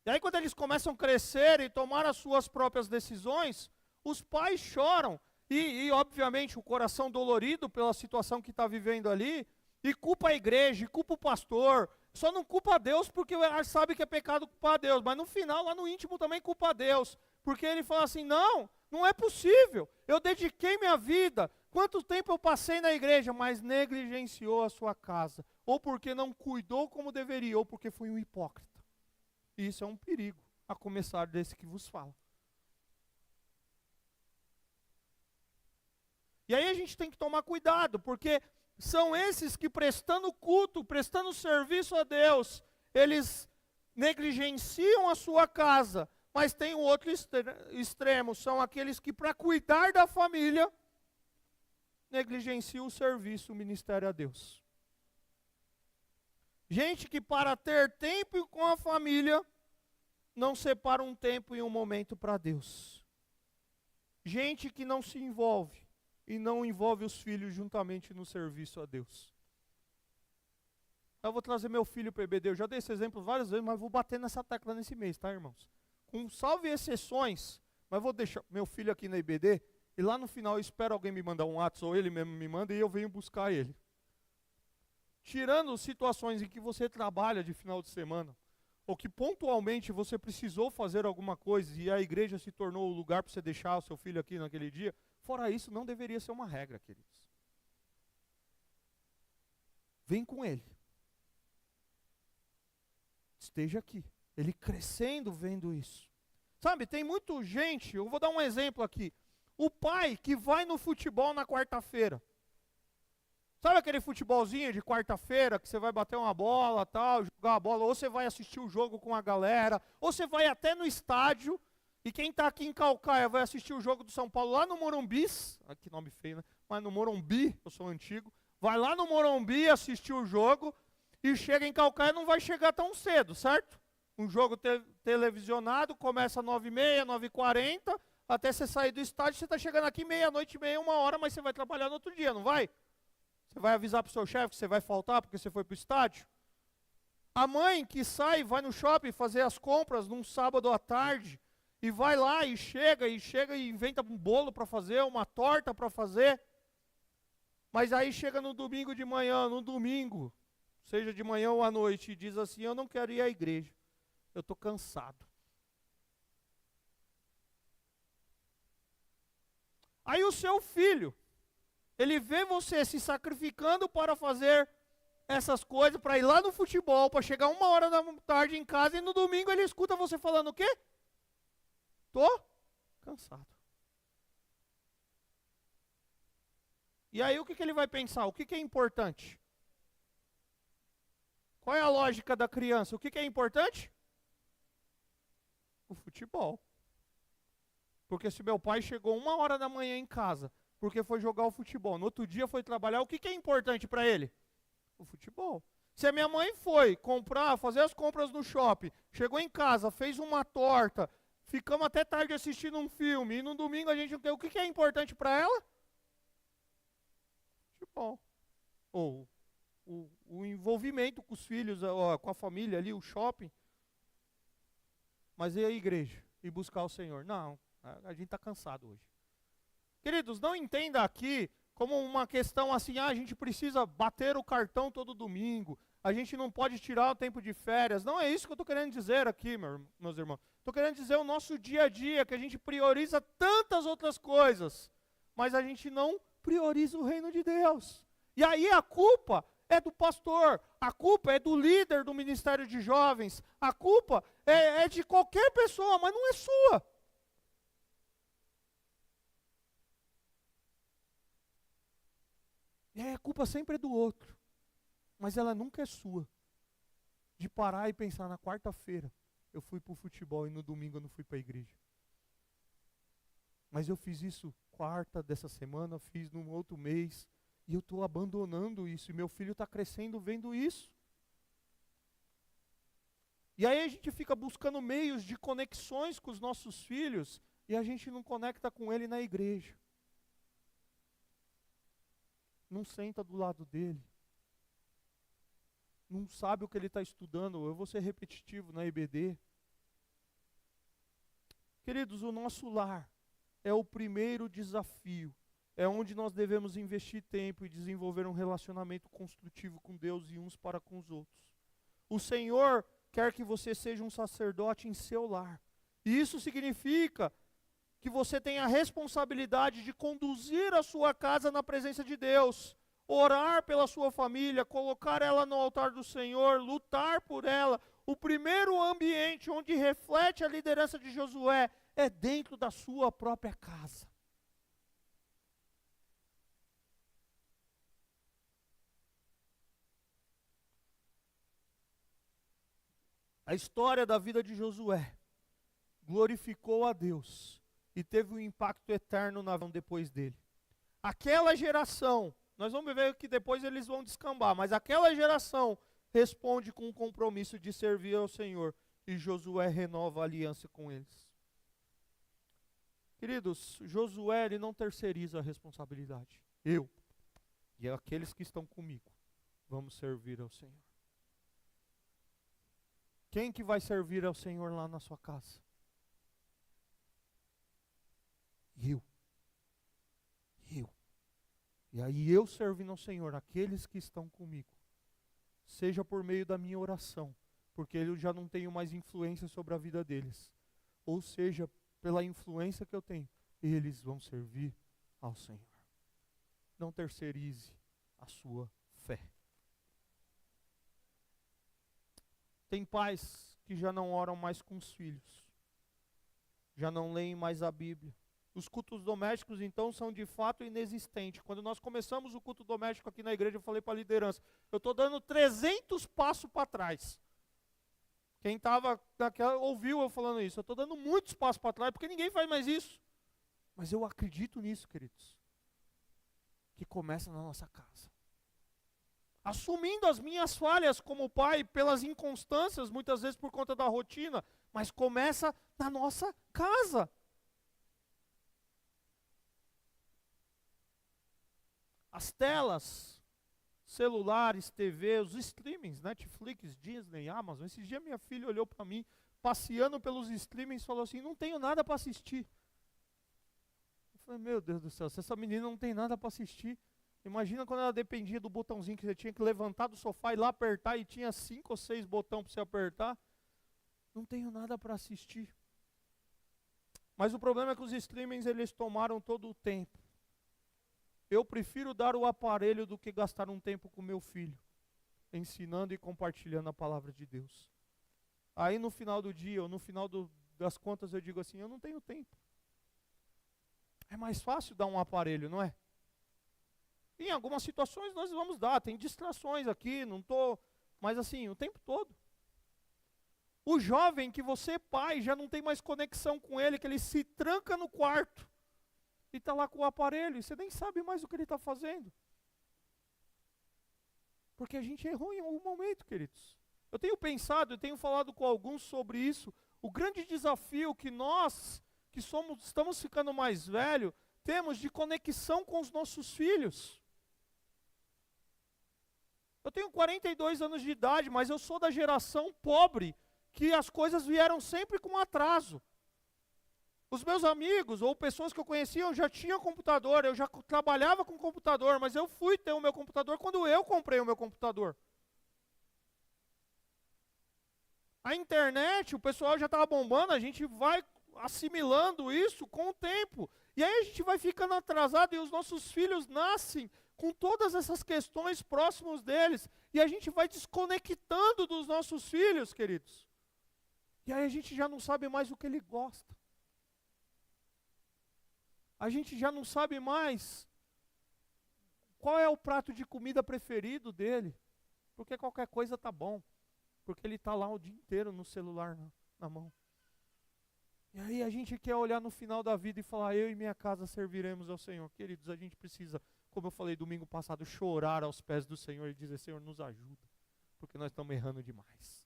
E aí quando eles começam a crescer e tomar as suas próprias decisões, os pais choram. E obviamente, o coração dolorido pela situação que está vivendo ali, e culpa a igreja, e culpa o pastor. Só não culpa a Deus porque sabe que é pecado culpar a Deus. Mas no final, lá no íntimo, também culpa a Deus. Porque ele fala assim, não é possível. Eu dediquei minha vida. Quanto tempo eu passei na igreja, mas negligenciou a sua casa. Ou porque não cuidou como deveria, ou porque foi um hipócrita. E isso é um perigo, a começar desse que vos fala. E aí a gente tem que tomar cuidado, porque são esses que prestando culto, prestando serviço a Deus, eles negligenciam a sua casa, mas tem o outro extremo, são aqueles que para cuidar da família, negligenciam o serviço, o ministério a Deus. Gente que para ter tempo com a família, não separa um tempo e um momento para Deus. Gente que não se envolve e não envolve os filhos juntamente no serviço a Deus. Eu vou trazer meu filho para o EBD, eu já dei esse exemplo várias vezes, mas vou bater nessa tecla nesse mês, tá, irmãos? Com salve exceções, mas vou deixar meu filho aqui na EBD, e lá no final eu espero alguém me mandar um WhatsApp, ou ele mesmo me manda, e eu venho buscar ele. Tirando situações em que você trabalha de final de semana, ou que pontualmente você precisou fazer alguma coisa, e a igreja se tornou o lugar para você deixar o seu filho aqui naquele dia, fora isso, não deveria ser uma regra, queridos. Vem com ele. Esteja aqui. Ele crescendo vendo isso. Sabe, tem muita gente, eu vou dar um exemplo aqui. O pai que vai no futebol na quarta-feira. Sabe aquele futebolzinho de quarta-feira, que você vai bater uma bola, tal, jogar a bola, ou você vai assistir o jogo com a galera, ou você vai até no estádio, e quem está aqui em Caucaia vai assistir o jogo do São Paulo lá no Morumbi, que nome feio, né? Mas no Morumbi, eu sou antigo, vai lá no Morumbi assistir o jogo, e chega em Caucaia, não vai chegar tão cedo, certo? Um jogo televisionado, começa às 9h30, 9h40, até você sair do estádio, você está chegando aqui meia-noite, meia, 1h, mas você vai trabalhar no outro dia, não vai? Você vai avisar para o seu chefe que você vai faltar porque você foi para o estádio? A mãe que sai, vai no shopping fazer as compras num sábado à tarde, e vai lá e chega e inventa um bolo para fazer, uma torta para fazer, mas aí chega no domingo de manhã, no domingo, seja de manhã ou à noite, e diz assim, eu não quero ir à igreja, eu estou cansado. Aí o seu filho, ele vê você se sacrificando para fazer essas coisas, para ir lá no futebol, para chegar 1h da tarde em casa, e no domingo ele escuta você falando o quê? Tô cansado. E aí o que ele vai pensar? O que é importante? Qual é a lógica da criança? O que é importante? O futebol. Porque se meu pai chegou 1h da manhã em casa, porque foi jogar o futebol, no outro dia foi trabalhar, o que é importante para ele? O futebol. Se a minha mãe foi comprar, fazer as compras no shopping, chegou em casa, fez uma torta, ficamos até tarde assistindo um filme, e no domingo a gente, o que é importante para ela? Futebol. Ou o envolvimento com os filhos, com a família ali, o shopping. Mas e a igreja? E buscar o Senhor? Não, a gente está cansado hoje. Queridos, não entenda aqui como uma questão assim, a gente precisa bater o cartão todo domingo, a gente não pode tirar o tempo de férias. Não é isso que eu estou querendo dizer aqui, meus irmãos. Estou querendo dizer o nosso dia a dia, que a gente prioriza tantas outras coisas, mas a gente não prioriza o reino de Deus. E aí a culpa é do pastor, a culpa é do líder do ministério de jovens, a culpa é de qualquer pessoa, mas não é sua. E aí a culpa sempre é do outro, mas ela nunca é sua. De parar e pensar, na quarta-feira eu fui para o futebol e no domingo eu não fui para a igreja. Mas eu fiz isso quarta dessa semana, fiz no outro mês, e eu estou abandonando isso, e meu filho está crescendo vendo isso. E aí a gente fica buscando meios de conexões com os nossos filhos, e a gente não conecta com ele na igreja. não senta do lado dele, não sabe o que ele está estudando. Eu vou ser repetitivo na EBD. Queridos, o nosso lar é o primeiro desafio. É onde nós devemos investir tempo e desenvolver um relacionamento construtivo com Deus e uns para com os outros. O Senhor quer que você seja um sacerdote em seu lar. E isso significa que você tem a responsabilidade de conduzir a sua casa na presença de Deus, orar pela sua família, colocar ela no altar do Senhor, lutar por ela. O primeiro ambiente onde reflete a liderança de Josué é dentro da sua própria casa. A história da vida de Josué glorificou a Deus e teve um impacto eterno na vida depois dele. Aquela geração, nós vamos ver que depois eles vão descambar, mas aquela geração responde com o compromisso de servir ao Senhor, e Josué renova a aliança com eles. Queridos, Josué ele não terceiriza a responsabilidade. Eu e aqueles que estão comigo vamos servir ao Senhor. Quem que vai servir ao Senhor lá na sua casa? Eu. E aí eu servindo ao Senhor, aqueles que estão comigo, seja por meio da minha oração, porque eu já não tenho mais influência sobre a vida deles, ou seja, pela influência que eu tenho, eles vão servir ao Senhor. Não terceirize a sua fé. Tem pais que já não oram mais com os filhos, já não leem mais a Bíblia. Os cultos domésticos, então, são de fato inexistentes. Quando nós começamos o culto doméstico aqui na igreja, eu falei para a liderança, eu estou dando 300 passos para trás. Quem estava naquela ouviu eu falando isso. Eu estou dando muitos passos para trás, porque ninguém faz mais isso. Mas eu acredito nisso, queridos, que começa na nossa casa. Assumindo as minhas falhas como pai, pelas inconstâncias, muitas vezes por conta da rotina, mas começa na nossa casa. As telas, celulares, TV, os streamings, Netflix, Disney, Amazon. Esses dias minha filha olhou para mim, passeando pelos streamings, e falou assim, não tenho nada para assistir. Eu falei, meu Deus do céu, se essa menina não tem nada para assistir, imagina quando ela dependia do botãozinho que você tinha que levantar do sofá e lá apertar, e tinha 5 ou 6 botões para você apertar. Não tenho nada para assistir. Mas o problema é que os streamings, eles tomaram todo o tempo. Eu prefiro dar o aparelho do que gastar um tempo com meu filho, ensinando e compartilhando a palavra de Deus. Aí no final do dia, ou no final das contas, eu digo assim, eu não tenho tempo. É mais fácil dar um aparelho, não é? Em algumas situações nós vamos dar, tem distrações aqui, não estou, mas assim, o tempo todo. O jovem que você, pai, já não tem mais conexão com ele, que ele se tranca no quarto, e está lá com o aparelho, e você nem sabe mais o que ele está fazendo. Porque a gente errou em algum momento, queridos. Eu tenho pensado, eu tenho falado com alguns sobre isso, o grande desafio que nós, que estamos ficando mais velhos, temos de conexão com os nossos filhos. Eu tenho 42 anos de idade, mas eu sou da geração pobre, que as coisas vieram sempre com atraso. Os meus amigos, ou pessoas que eu conhecia, eu já tinha computador, eu já trabalhava com computador, mas eu fui ter o meu computador quando eu comprei o meu computador. A internet, o pessoal já estava bombando, a gente vai assimilando isso com o tempo. E aí a gente vai ficando atrasado e os nossos filhos nascem com todas essas questões próximos deles. E a gente vai desconectando dos nossos filhos, queridos. E aí a gente já não sabe mais o que ele gosta. A gente já não sabe mais qual é o prato de comida preferido dele. Porque qualquer coisa tá bom. Porque ele está lá o dia inteiro no celular na mão. E aí a gente quer olhar no final da vida e falar, eu e minha casa serviremos ao Senhor. Queridos, a gente precisa, como eu falei domingo passado, chorar aos pés do Senhor e dizer, Senhor, nos ajuda. Porque nós estamos errando demais.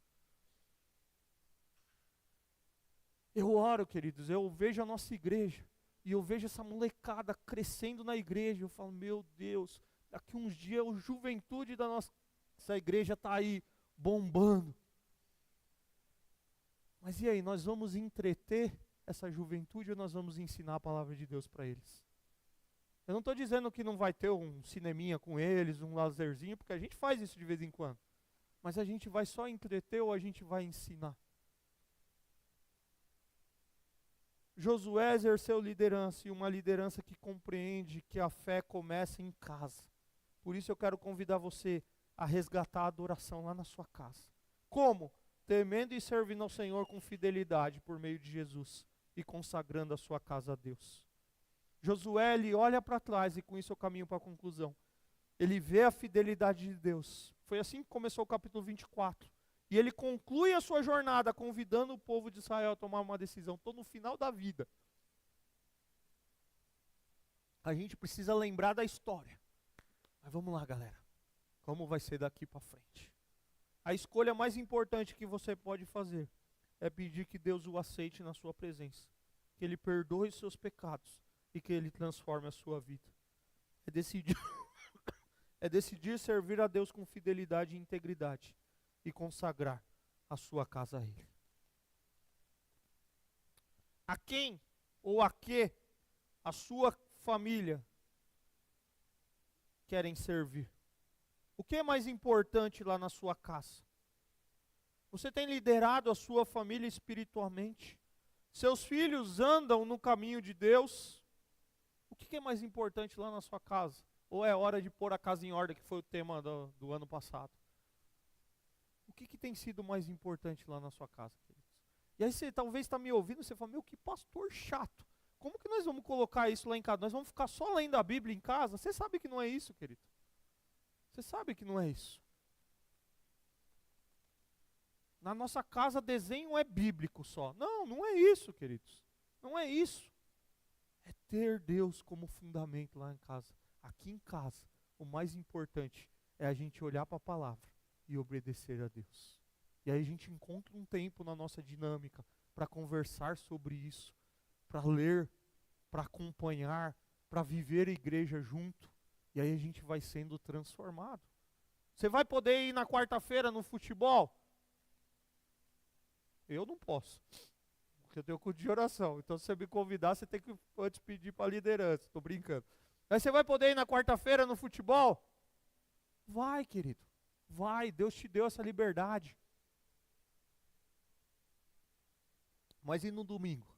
Eu oro, queridos, eu vejo a nossa igreja. E eu vejo essa molecada crescendo na igreja. Eu falo, meu Deus, Daqui uns dias a juventude da nossa igreja está aí bombando. Mas e aí, nós vamos entreter essa juventude ou nós vamos ensinar a palavra de Deus para eles? Eu não estou dizendo que não vai ter um cineminha com eles, um laserzinho, porque a gente faz isso de vez em quando. Mas a gente vai só entreter ou a gente vai ensinar? Josué exerceu liderança, e uma liderança que compreende que a fé começa em casa. Por isso eu quero convidar você a resgatar a adoração lá na sua casa. Como? Temendo e servindo ao Senhor com fidelidade por meio de Jesus e consagrando a sua casa a Deus. Josué, ele olha para trás, e com isso eu caminho para a conclusão. Ele vê a fidelidade de Deus. Foi assim que começou o capítulo 24. E ele conclui a sua jornada convidando o povo de Israel a tomar uma decisão. Estou no final da vida. A gente precisa lembrar da história. Mas vamos lá, galera. Como vai ser daqui para frente? A escolha mais importante que você pode fazer é pedir que Deus o aceite na sua presença. Que Ele perdoe os seus pecados e que Ele transforme a sua vida. É decidir servir a Deus com fidelidade e integridade e consagrar a sua casa a Ele. A quem ou a que a sua família querem servir? O que é mais importante lá na sua casa? Você tem liderado a sua família espiritualmente? Seus filhos andam no caminho de Deus? O que é mais importante lá na sua casa? Ou é hora de pôr a casa em ordem, que foi o tema do ano passado? O que tem sido mais importante lá na sua casa, queridos? E aí você talvez está me ouvindo, você fala, meu, que pastor chato. Como que nós vamos colocar isso lá em casa? Nós vamos ficar só lendo a Bíblia em casa? Você sabe que não é isso, querido. Você sabe que não é isso. Na nossa casa, desenho é bíblico só. Não, não é isso, queridos. Não é isso. É ter Deus como fundamento lá em casa. Aqui em casa, o mais importante é a gente olhar para a palavra e obedecer a Deus. E aí a gente encontra um tempo na nossa dinâmica para conversar sobre isso, para ler, para acompanhar, para viver a igreja junto. E aí a gente vai sendo transformado. Você vai poder ir na quarta-feira no futebol? Eu não posso, porque eu tenho culto de oração. Então se você me convidar, você tem que antes pedir para a liderança. Estou brincando. Mas você vai poder ir na quarta-feira no futebol? Vai, querido. Vai, Deus te deu essa liberdade. Mas e no domingo?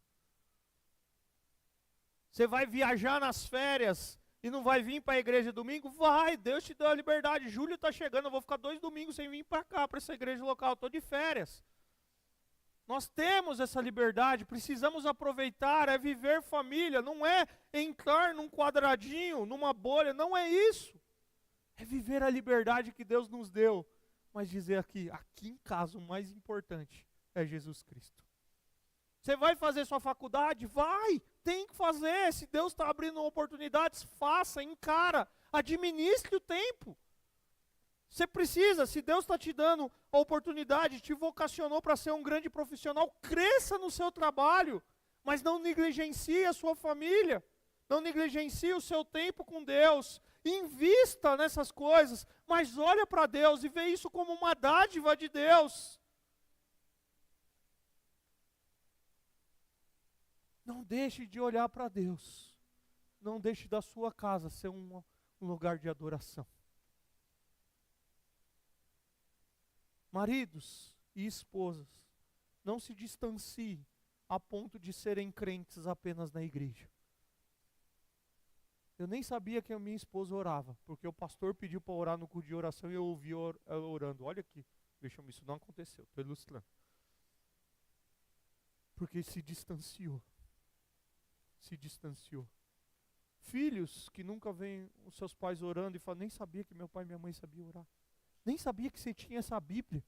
Você vai viajar nas férias e não vai vir para a igreja domingo? Vai, Deus te deu a liberdade. Julho está chegando, eu vou ficar 2 domingos sem vir para cá, para essa igreja local. Estou de férias. Nós temos essa liberdade, precisamos aproveitar, é viver família, não é entrar num quadradinho, numa bolha, não é isso. É viver a liberdade que Deus nos deu. Mas dizer aqui em casa, o mais importante é Jesus Cristo. Você vai fazer sua faculdade? Vai, tem que fazer. Se Deus está abrindo oportunidades, faça, encara, administre o tempo. Você precisa, se Deus está te dando a oportunidade, te vocacionou para ser um grande profissional, cresça no seu trabalho, mas não negligencie a sua família, não negligencie o seu tempo com Deus, invista nessas coisas, mas olha para Deus e vê isso como uma dádiva de Deus. Não deixe de olhar para Deus, não deixe da sua casa ser um lugar de adoração. Maridos e esposas, não se distanciem a ponto de serem crentes apenas na igreja. Eu nem sabia que a minha esposa orava, porque o pastor pediu para orar no culto de oração e eu ouvi ela orando. Olha aqui, deixa-me, isso não aconteceu, estou ilustrando. Porque se distanciou. Se distanciou. Filhos que nunca veem os seus pais orando e falam, nem sabia que meu pai e minha mãe sabiam orar. Nem sabia que você tinha essa Bíblia.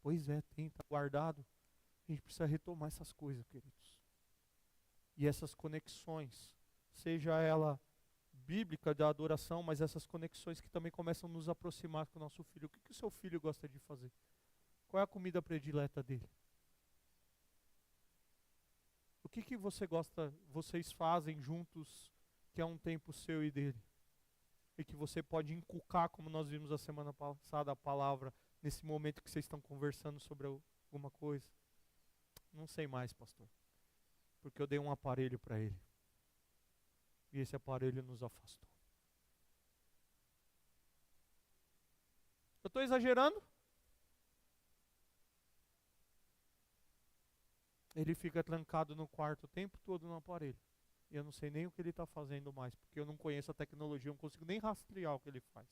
Pois é, tem, está guardado. A gente precisa retomar essas coisas, queridos. E essas conexões, seja ela bíblica da adoração, mas essas conexões que também começam a nos aproximar com o nosso filho. O que o seu filho gosta de fazer? Qual é a comida predileta dele? O que vocês fazem juntos, que é um tempo seu e dele? e que você pode inculcar, como nós vimos a semana passada, a palavra, nesse momento que vocês estão conversando sobre alguma coisa? Não sei mais, pastor, porque eu dei um aparelho para ele, e esse aparelho nos afastou. Eu estou exagerando? Ele fica trancado no quarto o tempo todo no aparelho. E eu não sei nem o que ele está fazendo mais, porque eu não conheço a tecnologia, eu não consigo nem rastrear o que ele faz.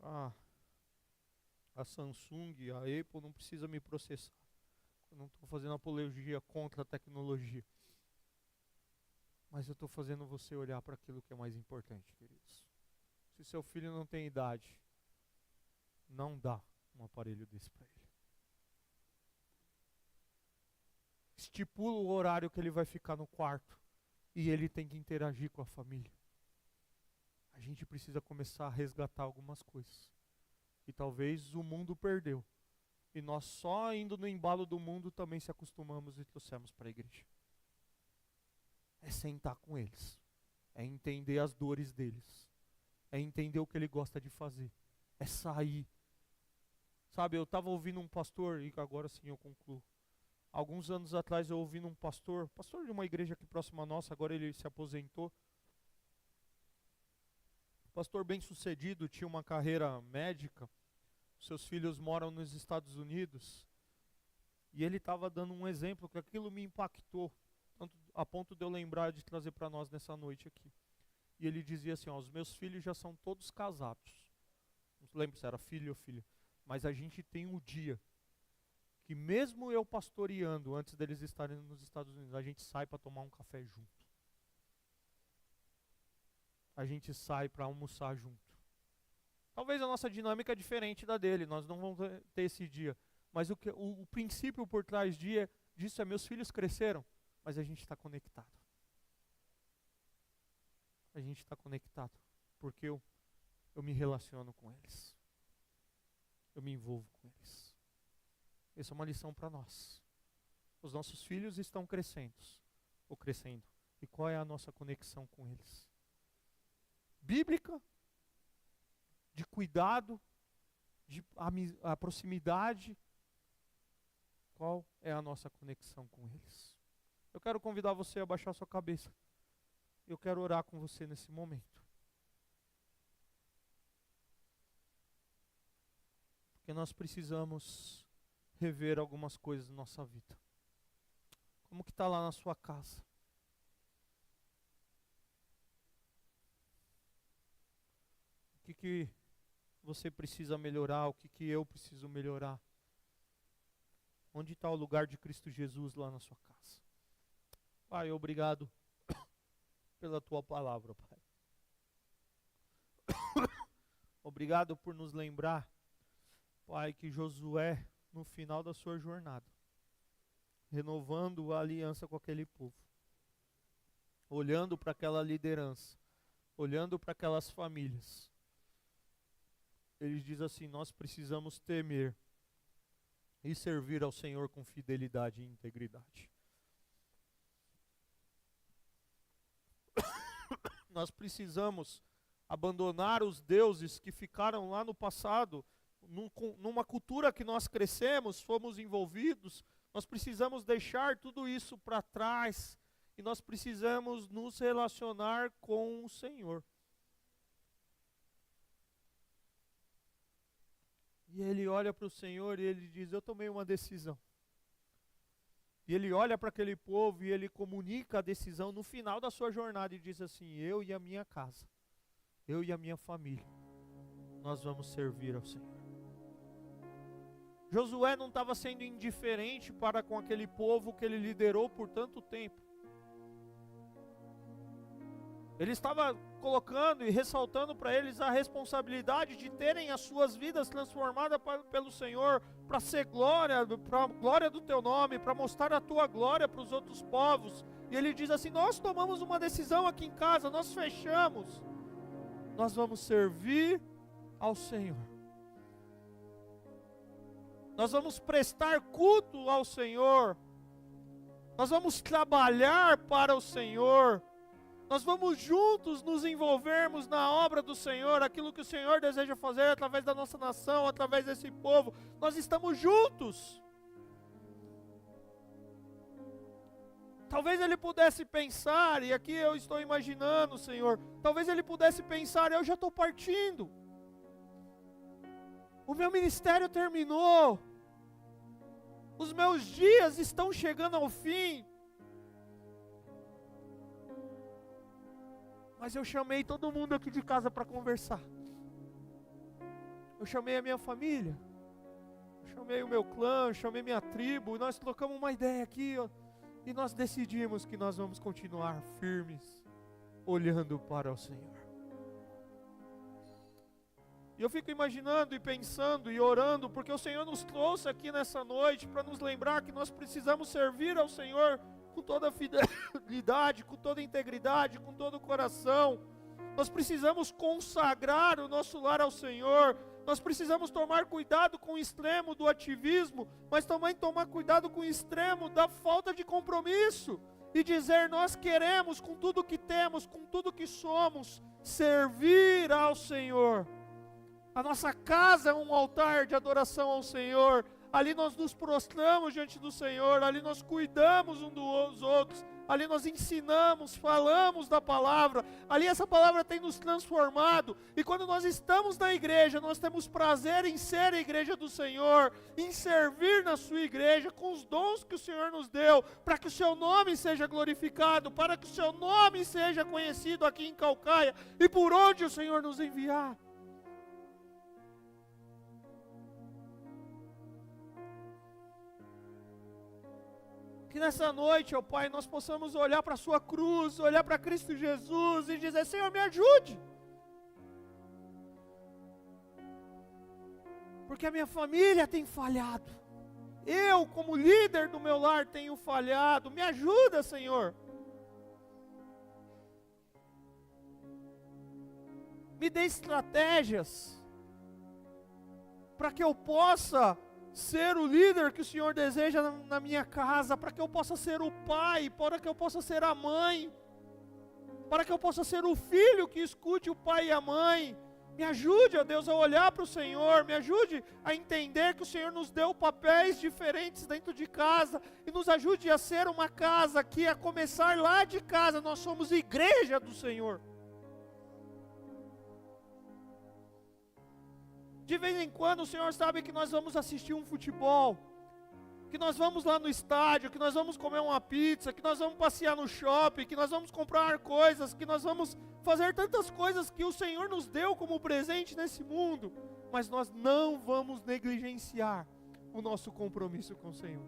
A Samsung, a Apple não precisa me processar. Eu não estou fazendo apologia contra a tecnologia. Mas eu estou fazendo você olhar para aquilo que é mais importante, queridos. Se seu filho não tem idade, não dá um aparelho desse para ele. Estipula o horário que ele vai ficar no quarto e ele tem que interagir com a família. A gente precisa começar a resgatar algumas coisas. E talvez o mundo perdeu. E nós só indo no embalo do mundo também se acostumamos e trouxemos para a igreja. É sentar com eles. É entender as dores deles. É entender o que ele gosta de fazer. É sair. Sabe, eu estava ouvindo um pastor, e agora sim eu concluo. Alguns anos atrás eu ouvi um pastor de uma igreja aqui próxima à nossa, agora ele se aposentou. Pastor bem sucedido, tinha uma carreira médica, seus filhos moram nos Estados Unidos, e ele estava dando um exemplo que aquilo me impactou, a ponto de eu lembrar de trazer para nós nessa noite aqui. E ele dizia assim, os meus filhos já são todos casados. Não lembro se era filho ou filha, mas a gente tem um dia que mesmo eu pastoreando, antes deles estarem nos Estados Unidos, a gente sai para tomar um café junto. A gente sai para almoçar junto. Talvez a nossa dinâmica é diferente da dele, nós não vamos ter esse dia. Mas o princípio por trás disso é, meus filhos cresceram, mas a gente está conectado. A gente está conectado, porque eu me relaciono com eles. Eu me envolvo com eles. Essa é uma lição para nós. Os nossos filhos estão crescendo. E qual é a nossa conexão com eles? Bíblica, de cuidado, de a proximidade. Qual é a nossa conexão com eles? Eu quero convidar você a baixar sua cabeça. Eu quero orar com você nesse momento. Porque nós precisamos rever algumas coisas na nossa vida. Como que está lá na sua casa? O que você precisa melhorar? O que eu preciso melhorar? Onde está o lugar de Cristo Jesus lá na sua casa? Pai, obrigado pela tua palavra, Pai. Obrigado por nos lembrar, Pai, que Josué, no final da sua jornada, renovando a aliança com aquele povo, olhando para aquela liderança, olhando para aquelas famílias, ele diz assim, nós precisamos temer e servir ao Senhor com fidelidade e integridade. Nós precisamos abandonar os deuses que ficaram lá no passado, numa cultura que nós crescemos, fomos envolvidos. Nós precisamos deixar tudo isso para trás e nós precisamos nos relacionar com o Senhor. E ele olha para o Senhor e ele diz, eu tomei uma decisão. E ele olha para aquele povo e ele comunica a decisão no final da sua jornada e diz assim, eu e a minha casa, eu e a minha família, nós vamos servir ao Senhor. Josué não estava sendo indiferente para com aquele povo que ele liderou por tanto tempo. Ele estava colocando e ressaltando para eles a responsabilidade de terem as suas vidas transformadas pelo Senhor, para ser glória, para a glória do teu nome, para mostrar a tua glória para os outros povos. E ele diz assim, nós tomamos uma decisão aqui em casa, nós fechamos, nós vamos servir ao Senhor. Nós vamos prestar culto ao Senhor. Nós vamos trabalhar para o Senhor. Nós vamos juntos nos envolvermos na obra do Senhor, aquilo que o Senhor deseja fazer através da nossa nação, através desse povo. Nós estamos juntos. Talvez ele pudesse pensar, e aqui eu estou imaginando, Senhor, talvez ele pudesse pensar, eu já estou partindo. O meu ministério terminou. Os meus dias estão chegando ao fim. Mas eu chamei todo mundo aqui de casa para conversar. Eu chamei a minha família. Eu chamei o meu clã, eu chamei minha tribo. E nós trocamos uma ideia aqui, ó, e nós decidimos que nós vamos continuar firmes, olhando para o Senhor. E eu fico imaginando e pensando e orando, porque o Senhor nos trouxe aqui nessa noite para nos lembrar que nós precisamos servir ao Senhor com toda a fidelidade, com toda a integridade, com todo o coração. Nós precisamos consagrar o nosso lar ao Senhor. Nós precisamos tomar cuidado com o extremo do ativismo, mas também tomar cuidado com o extremo da falta de compromisso. E dizer, nós queremos com tudo que temos, com tudo que somos, servir ao Senhor. A nossa casa é um altar de adoração ao Senhor. Ali nós nos prostramos diante do Senhor, ali nós cuidamos uns dos outros, ali nós ensinamos, falamos da palavra, ali essa palavra tem nos transformado, e quando nós estamos na igreja, nós temos prazer em ser a igreja do Senhor, em servir na sua igreja, com os dons que o Senhor nos deu, para que o seu nome seja glorificado, para que o seu nome seja conhecido aqui em Caucaia, e por onde o Senhor nos enviar. Que nessa noite, ó Pai, nós possamos olhar para a sua cruz, olhar para Cristo Jesus e dizer, Senhor, me ajude. Porque a minha família tem falhado. Eu, como líder do meu lar, tenho falhado. Me ajuda, Senhor. Me dê estratégias para que eu possa ser o líder que o Senhor deseja na minha casa, para que eu possa ser o pai, para que eu possa ser a mãe, para que eu possa ser o filho que escute o pai e a mãe. Me ajude, ó Deus, a olhar para o Senhor, me ajude a entender que o Senhor nos deu papéis diferentes dentro de casa, e nos ajude a ser uma casa que, a começar lá de casa, nós somos igreja do Senhor. De vez em quando o Senhor sabe que nós vamos assistir um futebol, que nós vamos lá no estádio, que nós vamos comer uma pizza, que nós vamos passear no shopping, que nós vamos comprar coisas, que nós vamos fazer tantas coisas que o Senhor nos deu como presente nesse mundo, mas nós não vamos negligenciar o nosso compromisso com o Senhor.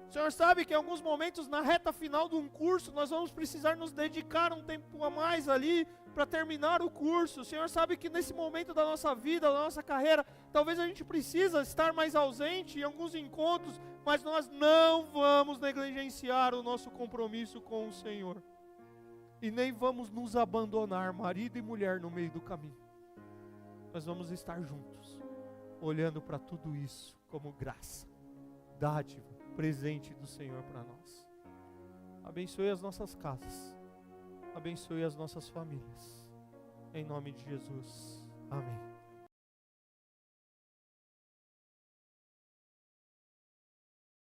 O Senhor sabe que em alguns momentos, na reta final de um curso, nós vamos precisar nos dedicar um tempo a mais ali, para terminar o curso. O Senhor sabe que nesse momento da nossa vida, da nossa carreira, talvez a gente precisa estar mais ausente em alguns encontros, mas nós não vamos negligenciar o nosso compromisso com o Senhor. E nem vamos nos abandonar, marido e mulher, no meio do caminho. Nós vamos estar juntos, olhando para tudo isso como graça, dádiva, presente do Senhor para nós. Abençoe as nossas casas. Abençoe as nossas famílias. Em nome de Jesus. Amém.